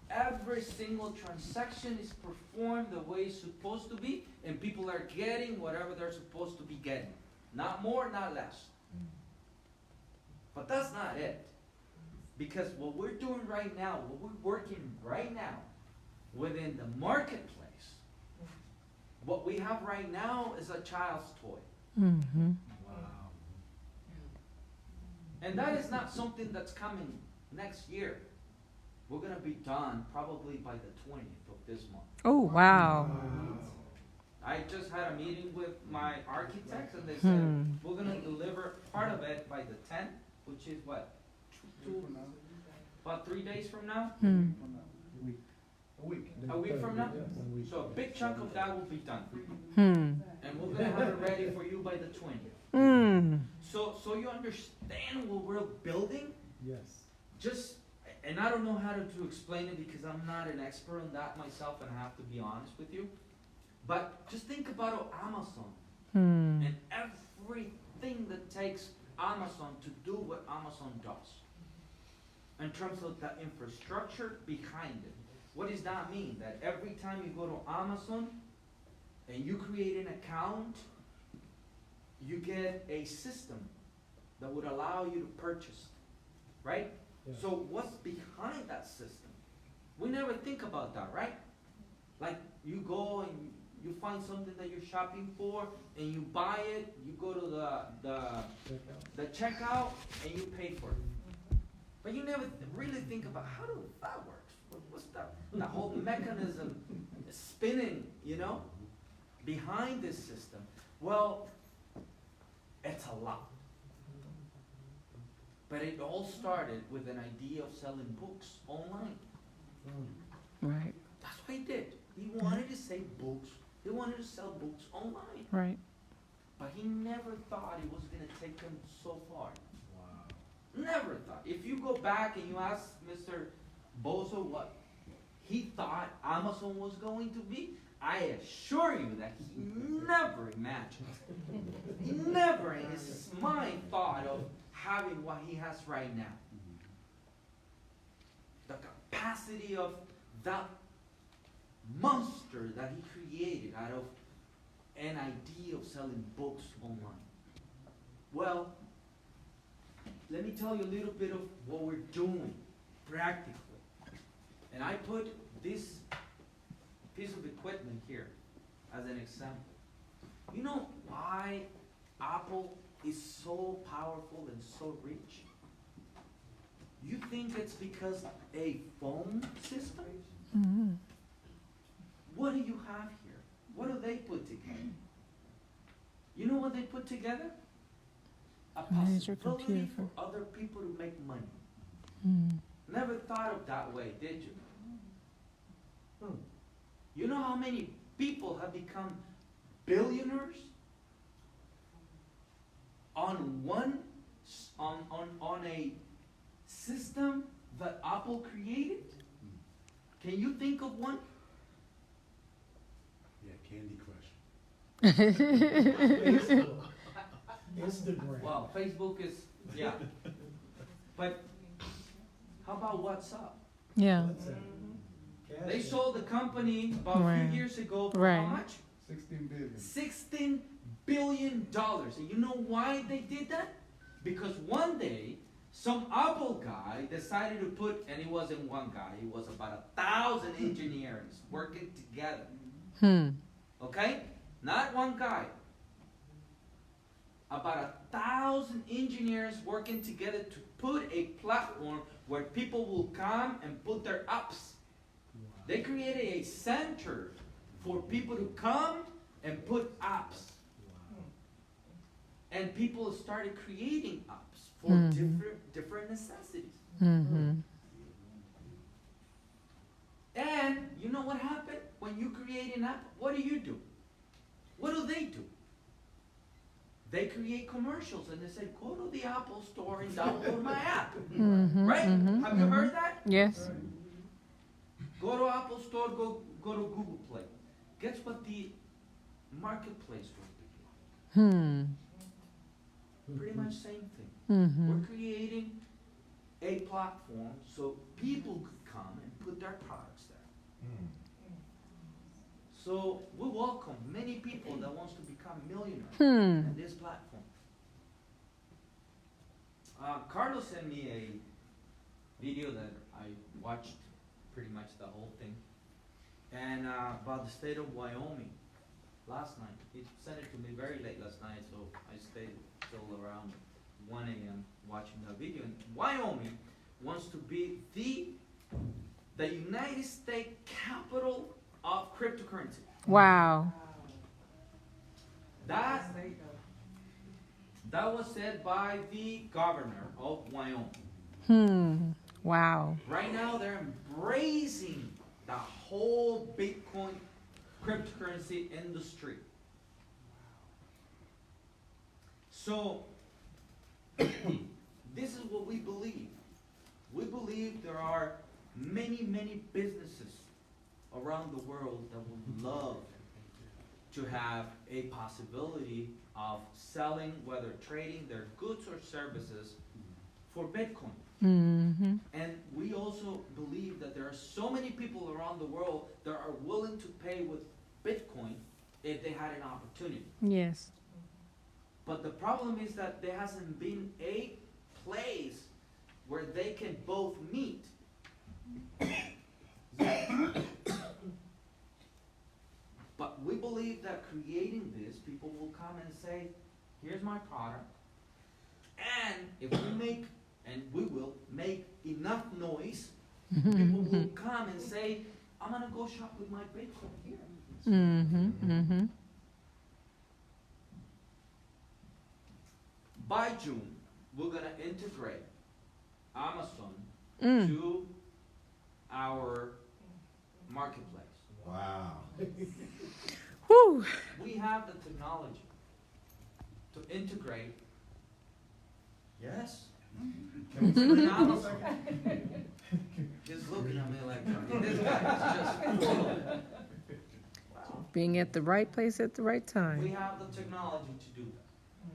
Every single transaction is performed performed the way it's supposed to be, and people are getting whatever they're supposed to be getting. Not more, not less. But that's not it. Because what we're doing right now, what we're working right now within the marketplace, what we have right now is a child's toy. Mm-hmm. Wow. And that is not something that's coming next year. We're going to be done probably by the 20th of this month. Oh, wow. I just had a meeting with my architects, and they said we're going to deliver part of it by the 10th, which is what? About 3 days from now? Hmm. A week from now? So a big chunk of that will be done. Hmm. And we're going to have it ready for you by the 20th. Hmm. So you understand what we're building? Yes. Just, and I don't know how to explain it because I'm not an expert on that myself, and I have to be honest with you. But just think about Amazon Hmm. and everything that takes Amazon to do what Amazon does in terms of the infrastructure behind it. What does that mean? That every time you go to Amazon and you create an account, you get a system that would allow you to purchase, right? Yeah. So what's behind that system? We never think about that, right? Like you go and you find something that you're shopping for and you buy it, you go to the checkout and you pay for it. But you never really think about how does that work? What's the whole mechanism spinning, behind this system? Well, it's a lot. But it all started with an idea of selling books online. Right. That's what he did. He wanted to say books. He wanted to sell books online. Right. But he never thought it was going to take him so far. Wow. Never thought. If you go back and you ask Mr. Bozo what he thought Amazon was going to be, I assure you that he never imagined. He never in his mind thought of having what he has right now. The capacity of that monster that he created out of an idea of selling books online. Well, let me tell you a little bit of what we're doing practically. And I put this piece of equipment here as an example. You know why Apple is so powerful and so rich? You think it's because a phone system? Mm-hmm. What do you have here? What do they put together? You know what they put together? A Manage your possibility computer. for other people to make money. Hmm. Never thought of that way, did you? You know how many people have become billionaires on a system that Apple created? Can you think of one? Yeah, Candy Crush. Instagram. Well, Facebook is, yeah. But how about WhatsApp? Yeah. They sold the company about a Right. few years ago for Right. how much? 16 billion. $16 billion. And you know why they did that? Because one day, some Apple guy decided to put, and it wasn't one guy, it was about 1,000 engineers working together. Hmm. Okay? Not one guy. About 1,000 engineers working together to put a platform where people will come and put their apps. They created a center for people to come and put apps. And people started creating apps for different necessities. Mm-hmm. And you know what happened? When you create an app, what do? What do they do? They create commercials and they say, go to the Apple store and download my app. Mm-hmm. Right? Mm-hmm. Have you heard that? Yes. Go to Apple Store, go to Google Play. Guess what the marketplace will be? Pretty much same thing. Mm-hmm. We're creating a platform so people could come and put their products there. So we welcome many people that wants to become millionaires Hmm. on this platform. Carlos sent me a video that I watched pretty much the whole thing, and about the state of Wyoming last night. He sent it to me very late last night, so I stayed till around 1 a.m. watching that video. And Wyoming wants to be the United States capital of cryptocurrency. Wow. That was said by the governor of Wyoming. Hmm. Wow. Right now, they're embracing the whole Bitcoin cryptocurrency industry. So, this is what we believe. We believe there are many, many businesses around the world that would love to have a possibility of selling, whether trading their goods or services for Bitcoin. Mm-hmm. And we also believe that there are so many people around the world that are willing to pay with Bitcoin if they had an opportunity. Yes. But the problem is that there hasn't been a place where they can both meet. But we believe that creating this, people will come and say, here's my product, and if we make, and we will make enough noise, people will come and say, I'm gonna go shop with my Bitcoin here. Mm-hmm. Mm-hmm. By June, we're gonna integrate Amazon to our marketplace. Wow. Whew. We have the technology to integrate. Yes. Can we put in Amazon? He's looking at me like this guy is just full of it. Wow. Being at the right place at the right We time. have the technology to do that.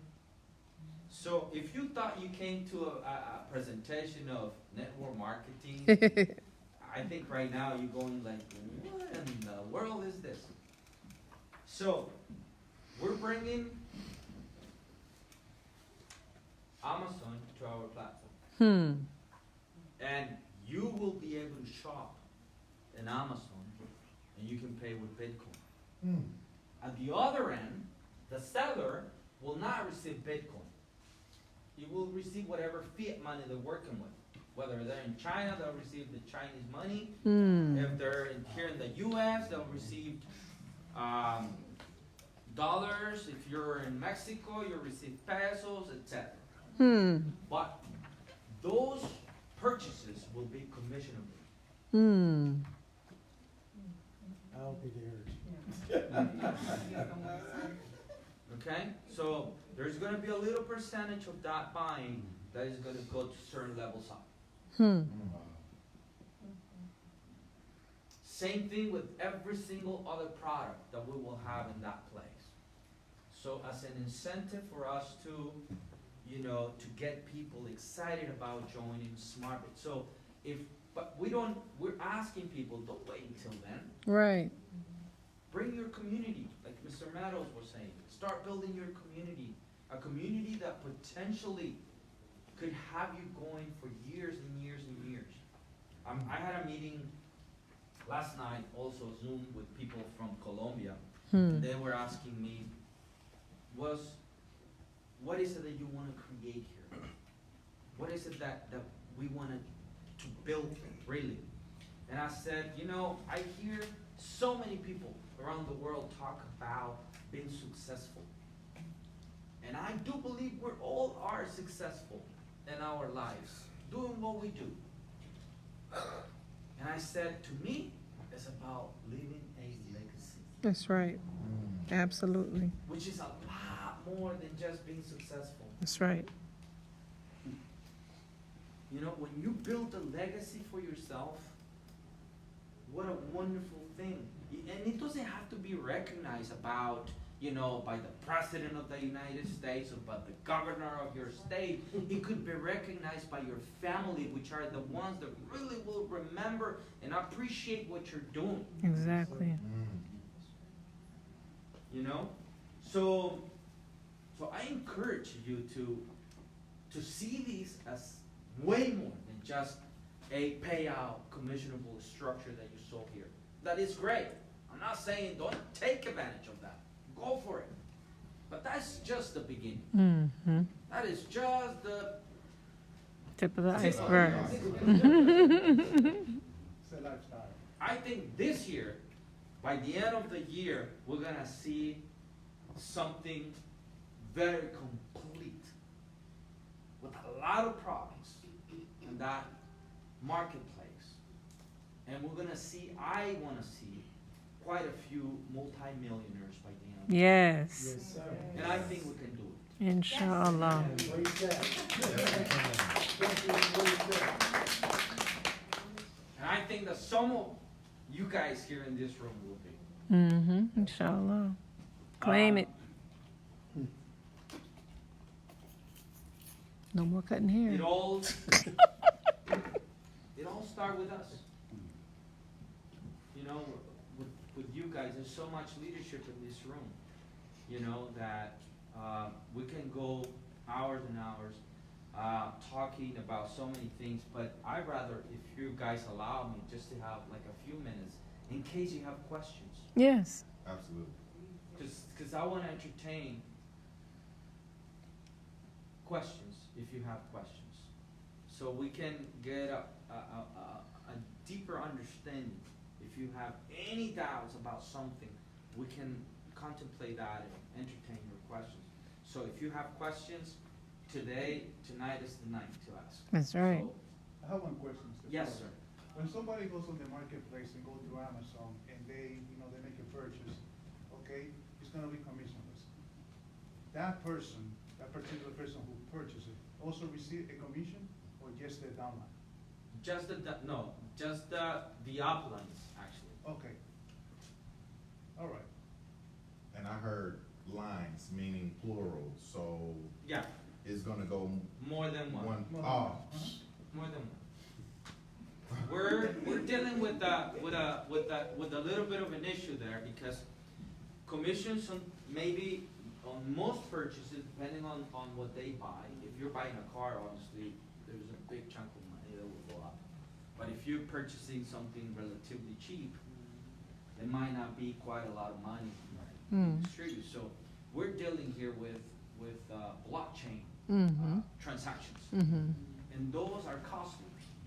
So if you thought you came to a presentation of network marketing, I think right now you're going like, what in the world is this? So we're bringing Amazon to our platform. And you will be able to shop in Amazon and you can pay with Bitcoin. At the other end, the seller will not receive Bitcoin. He will receive whatever fiat money they're working with. Whether they're in China, they'll receive the Chinese money. If they're here in the U.S., they'll receive dollars. If you're in Mexico, you'll receive pesos, etc. But those purchases will be commissionable. I'll be there. Okay? So there's going to be a little percentage of that buying that is going to go to certain levels up. Same thing with every single other product that we will have in that place. So as an incentive for us to, to get people excited about joining SmartBit. So we're asking people, don't wait until then. Right. Bring your community, like Mr. Meadows was saying. Start building your community. A community that potentially could have you going for years and years and years. I had a meeting last night, also Zoom, with people from Colombia. And they were asking me, what is it that you want to create here? What is it that we wanted to build really? And I said, I hear so many people around the world talk about being successful. And I do believe we all are successful in our lives, doing what we do. And I said, to me, it's about leaving a legacy. That's right. Absolutely. Which is a lot more than just being successful. That's right. When you build a legacy for yourself, what a wonderful thing. And it doesn't have to be recognized by the President of the United States or by the governor of your state. It could be recognized by your family, which are the ones that really will remember and appreciate what you're doing. Exactly. you know? So I encourage you to see these as way more than just a payout commissionable structure that you saw here. That is great. I'm not saying don't take advantage of that. Go for it. But that's just the beginning. Mm-hmm. That is just the Tip of the tip of the iceberg. It's a lifestyle. I think this year, by the end of the year, we're gonna see something very complete with a lot of products in that marketplace. And we're gonna see, I wanna see quite a few multi-millionaires by the end of the year. Yes. Yes, sir. And I think we can do it. Inshallah. Embrace that. Definitely embrace that. And I think that some of you guys here in this room will be. Mm-hmm. Inshallah. Claim it. No more cutting It hair. all starts with us. You know, with you guys, there's so much leadership in this room. You know that we can go hours and hours talking about so many things, but I'd rather, if you guys allow me, just to have like a few minutes in case you have questions. Yes. Absolutely. Because I want to entertain questions if you have questions. So we can get a deeper understanding. If you have any doubts about something, we can contemplate that and entertain your questions. So if you have questions, tonight is the night to ask. That's right. So, I have one question, Mr. yes, Flores. sir. When somebody goes on the marketplace and go to Amazon and they make a purchase, okay, it's gonna be commissionless. That person, that particular person who purchased it, also receive a commission or just the downline? Just the uplines, actually. Okay. All right. And I heard lines, meaning plural, so Yeah, it's gonna go more than one. one, More than oh, one. More than one. We're dealing with a little bit of an issue there because commissions on maybe on most purchases, depending on what they buy. If you're buying a car, obviously there's a big chunk of money that will go up. But if you're purchasing something relatively cheap, it might not be quite a lot of money to distribute. So we're dealing here with blockchain Mm-hmm. transactions. Mm-hmm. And those are costly.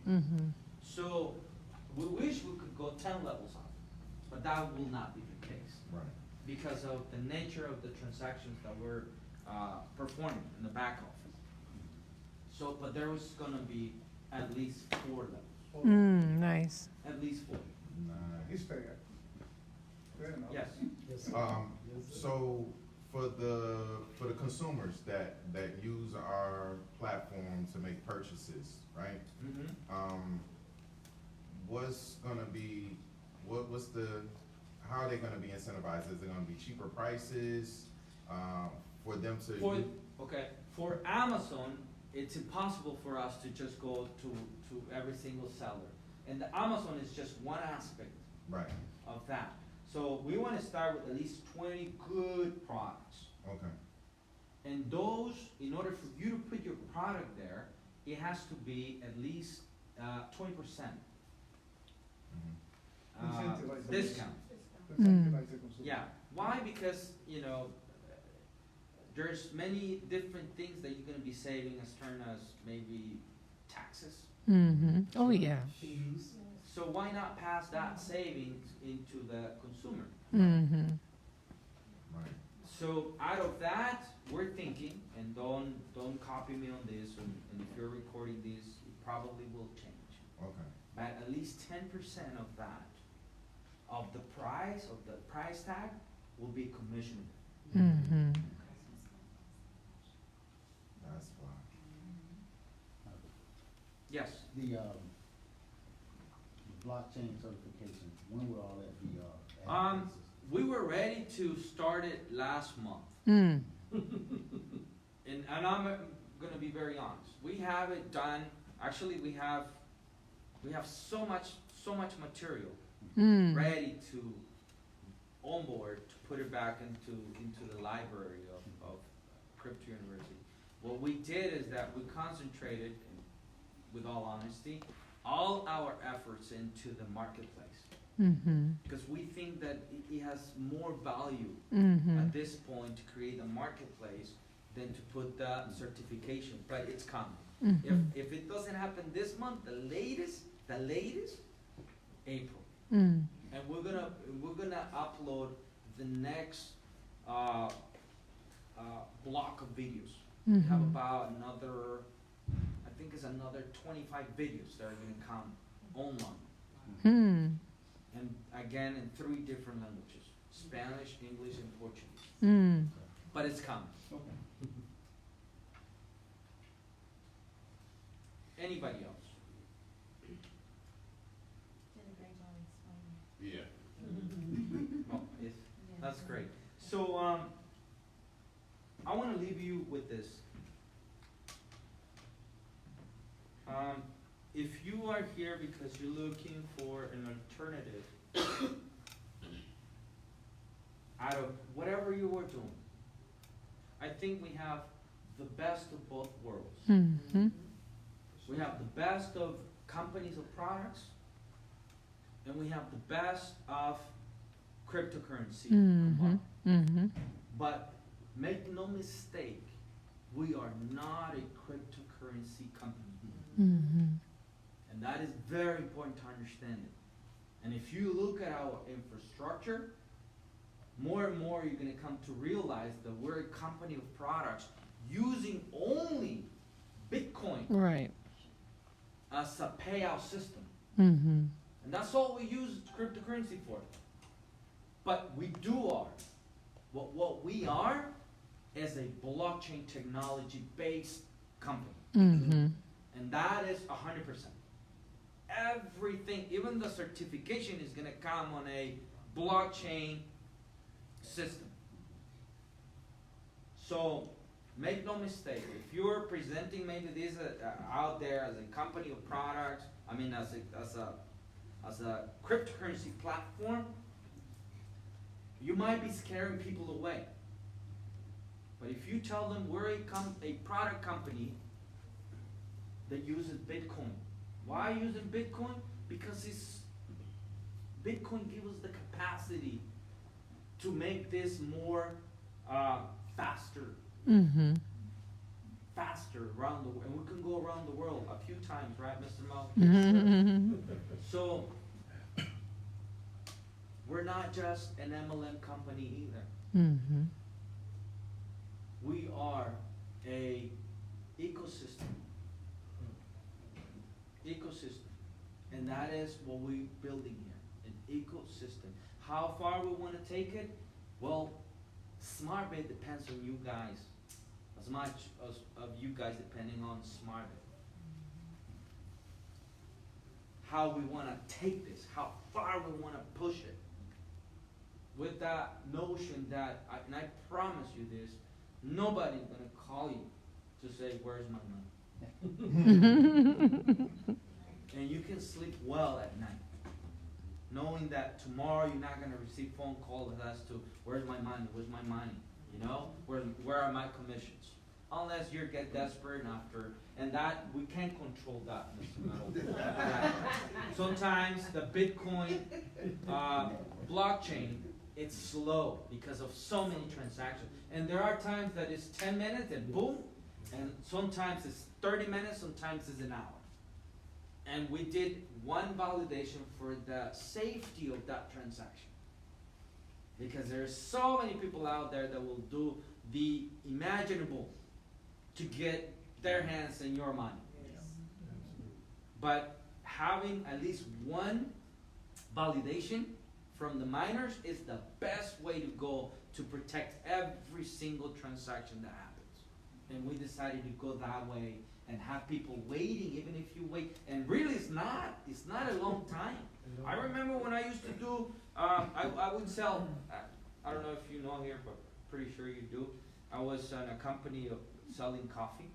Mm-hmm. So we wish we could go 10 levels up, but that will not be the case right, because of the nature of the transactions that we're performing in the back office. So, but there was gonna be at least 4 levels, Nice. at least 4. It's nice. fair. Fair enough. Yes. Yes, sir. Yes, sir. So for the consumers that use our platform to make purchases, right? Mm-hmm. What's gonna be, how are they gonna be incentivized? Is it gonna be cheaper prices, for them to? For Amazon, it's impossible for us to just go to every single seller. And the Amazon is just one aspect Right, of that. So we want to start with at least 20 good products. okay, And those, in order for you to put your product there, it has to be at least 20% mhm, Incentivize the discount. To incentivize the consumer. Yeah. Why? Because, there's many different things that you're going to be saving as turn as maybe taxes. Mm-hmm. Oh, yeah. Fees. So why not pass that savings into the consumer? Mm-hmm. right, So out of that, we're thinking, and don't copy me on this, and if you're recording this, it probably will change. okay, But at least 10% of that, of the price tag, will be commissionable. Mm-hmm. that's fine. Yes. The blockchain certification, when will all that be, We were ready to start it last month. Mm. And I'm gonna be very honest. We have it done. Actually, we have so much material Mm. ready to on board to put it back into the library of Crypto University. What we did is that we concentrated, with all honesty, all our efforts into the marketplace. Mm-hmm. Because we think that it has more value Mm-hmm. at this point to create a marketplace than to put the certification, but it's coming. Mm-hmm. If it doesn't happen this month, the latest, April. Mm. And we're gonna upload the next block of videos. We have Mhm. about another, I think it's another 25 videos that are gonna come online. Mm. And again, in 3 different languages, Spanish, English, and Portuguese. Mm. But it's coming. Anybody else? Yeah. Oh, yes, that's great. So, I wanna leave you with this. If you are here because you're looking for an alternative out of whatever you were doing, I think we have the best of both worlds. Mm-hmm. We have the best of companies of products, and we have the best of cryptocurrency Mm-hmm. combined. Mm-hmm. But make no mistake, we are not a cryptocurrency company. Mm-hmm. And that is very important to understand it. And if you look at our infrastructure, more and more you're gonna come to realize that we're a company of products using only Bitcoin Right. as a payout system. Mm-hmm. And that's all we use cryptocurrency for. But we do are. What we are is a blockchain technology based company. Mm-hmm. And that is 100%. Everything, even the certification is gonna come on a blockchain system. So make no mistake, if you're presenting maybe this out there as a company of products, I mean as a cryptocurrency platform, you might be scaring people away. But if you tell them we're a product company that uses Bitcoin. Why using Bitcoin? Because Bitcoin gives us the capacity to make this more faster around the world. And we can go around the world a few times, right, Mr. Mel? Mm-hmm. So, we're not just an MLM company either. Mm-hmm. We are a ecosystem. And that is what we're building here, an ecosystem. How far we want to take it? Well, SmartBit depends on you guys, as much as of you guys depending on SmartBit. How we want to take this, how far we want to push it. With that notion that, and I promise you this, nobody's going to call you to say, where's my money? And you can sleep well at night, knowing that tomorrow you're not going to receive phone calls as to where's my money, you know, where are my commissions, unless you get desperate and after, and that we can't control that, Mr. Metal. Sometimes the Bitcoin blockchain, it's slow because of so many transactions, and there are times that it's 10 minutes and boom, and sometimes it's 30 minutes, sometimes it's an hour. And we did one validation for the safety of that transaction. Because there's so many people out there that will do the imaginable to get their hands in your money. But having at least one validation from the miners is the best way to go to protect every single transaction that happens. And we decided to go that way and have people waiting, even if you wait. And really, it's not a long time. I remember when I used to do, I would sell, I don't know if you know here, but pretty sure you do. I was in a company of selling coffee.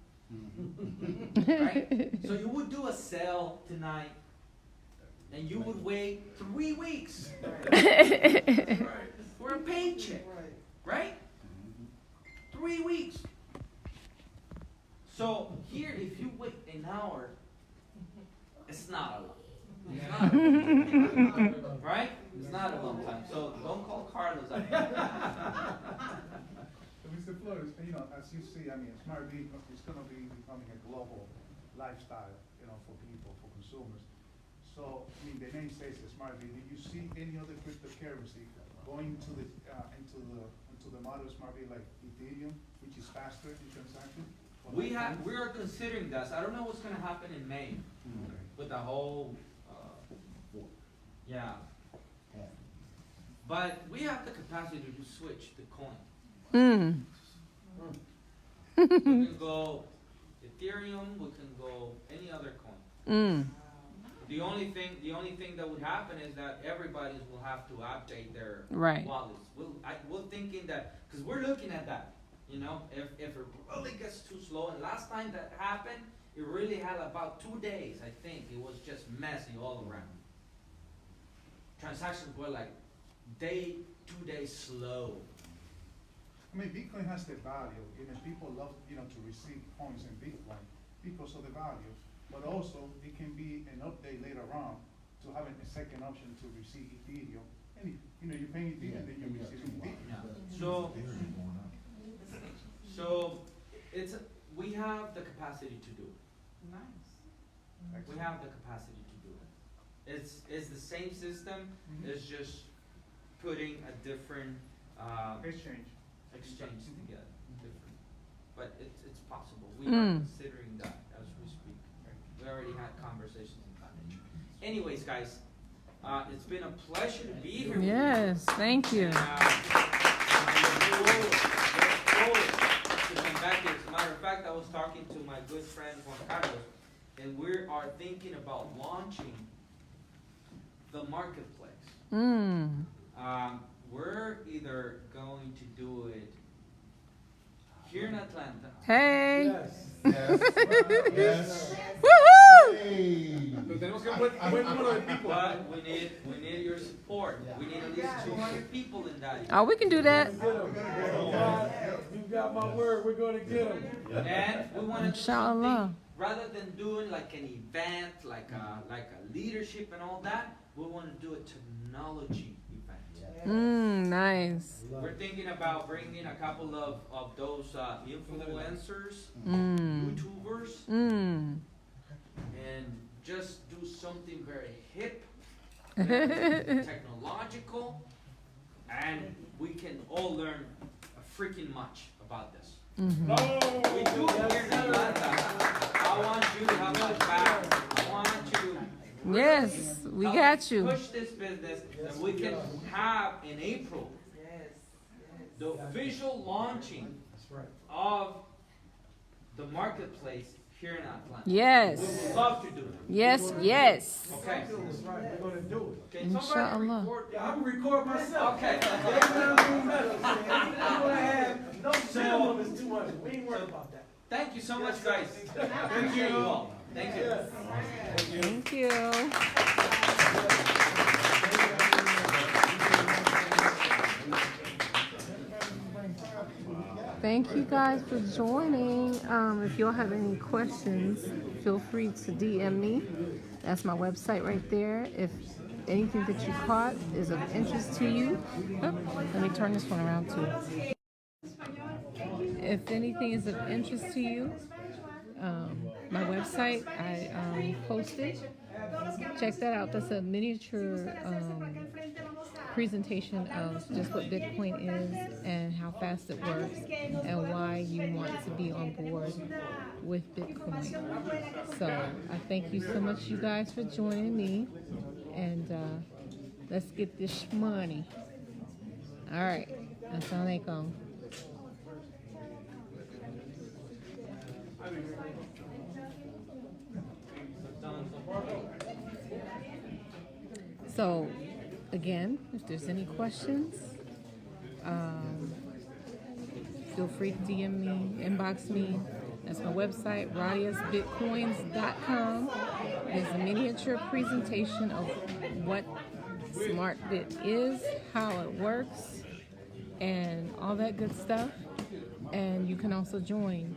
Right? So you would do a sale tonight, and you would wait 3 weeks for for a paycheck, right? 3 weeks. So here, if you wait an hour, it's not a lot. It's not a long time, right? It's not a long time. So don't call Carlos up. So Mr. Flores, you know, as you see, I mean, smart vehicle is gonna be becoming a global lifestyle, you know, for people, for consumers. So, I mean, the name says a smart vehicle. Did you see any other cryptocurrency going into the model smart vehicle like Ethereum, which is faster in transaction? We are considering this. I don't know what's gonna happen in May with the whole, yeah. But we have the capacity to switch the coin. We can go Ethereum. We can go any other coin. The only thing that would happen is that everybody will have to update their Right. wallets. We're thinking that, because we're looking at that. You know, if it really gets too slow, and last time that happened, it really had about 2 days, I think. It was just messy all around. Transactions were like 2 days slow. I mean, Bitcoin has the value, you know, people love, you know, to receive coins in Bitcoin because of the value, but also it can be an update later on to having a second option to receive Ethereum. And, you know, you're paying Ethereum, then you receive Ethereum. So we have the capacity to do it. Nice. We have the capacity to do it. It's the same system. It's just putting a different exchange together. Different. But it's possible. We are considering that as we speak. We already had conversations in that nature. Anyways, guys, it's been a pleasure to be here. Yes, thank you. And, to come back here. As a matter of fact, I was talking to my good friend Juan Carlos, and we are thinking about launching the marketplace. We're either going to do it here in Atlanta. Hey. Yes. Yes. Woohoo! Hey. But we need your support. We need at least 200 people in that. Oh, we can do that. You got my word. We're gonna get them. And we want to do Inshallah. something, rather than doing like an event, like a leadership and all that, we want to do a technology event. Nice. We're thinking about bringing a couple of those influencers, YouTubers, and just do something very hip, very technological, and we can all learn a freaking much about this. We do it here in Atlanta. I want you to have my back. I want you. Yes, we got you. Push this business, and we can have in April the official launching of the marketplace here in Atlanta. Yes. We would love to do it. Yes, yes. Okay. That's right. We're gonna do it. Can somebody Inshallah. record? Yeah, I can record myself. Okay. We're gonna have no minimum is 200. We ain't worried about that. Thank you so much, guys. Appreciate you all. Thank you. Thank you. Thank you guys for joining. If y'all have any questions, feel free to DM me. That's my website right there. If anything that you caught is of interest to you, let me turn this one around too. If anything is of interest to you, my website, I posted. Check that out. That's a miniature presentation of just what Bitcoin is and how fast it works and why you want to be on board with Bitcoin. So I thank you so much, you guys, for joining me, and let's get this money. All right. Assalamu alaikum. So, again, if there's any questions, feel free to DM me, inbox me. That's my website, rhadiahsbitcoins.com. It's a miniature presentation of what SmartBit is, how it works, and all that good stuff. And you can also join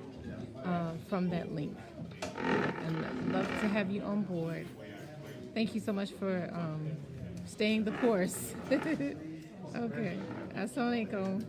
from that link. And I'd love to have you on board. Thank you so much for staying the course. Okay. Assalamualaikum.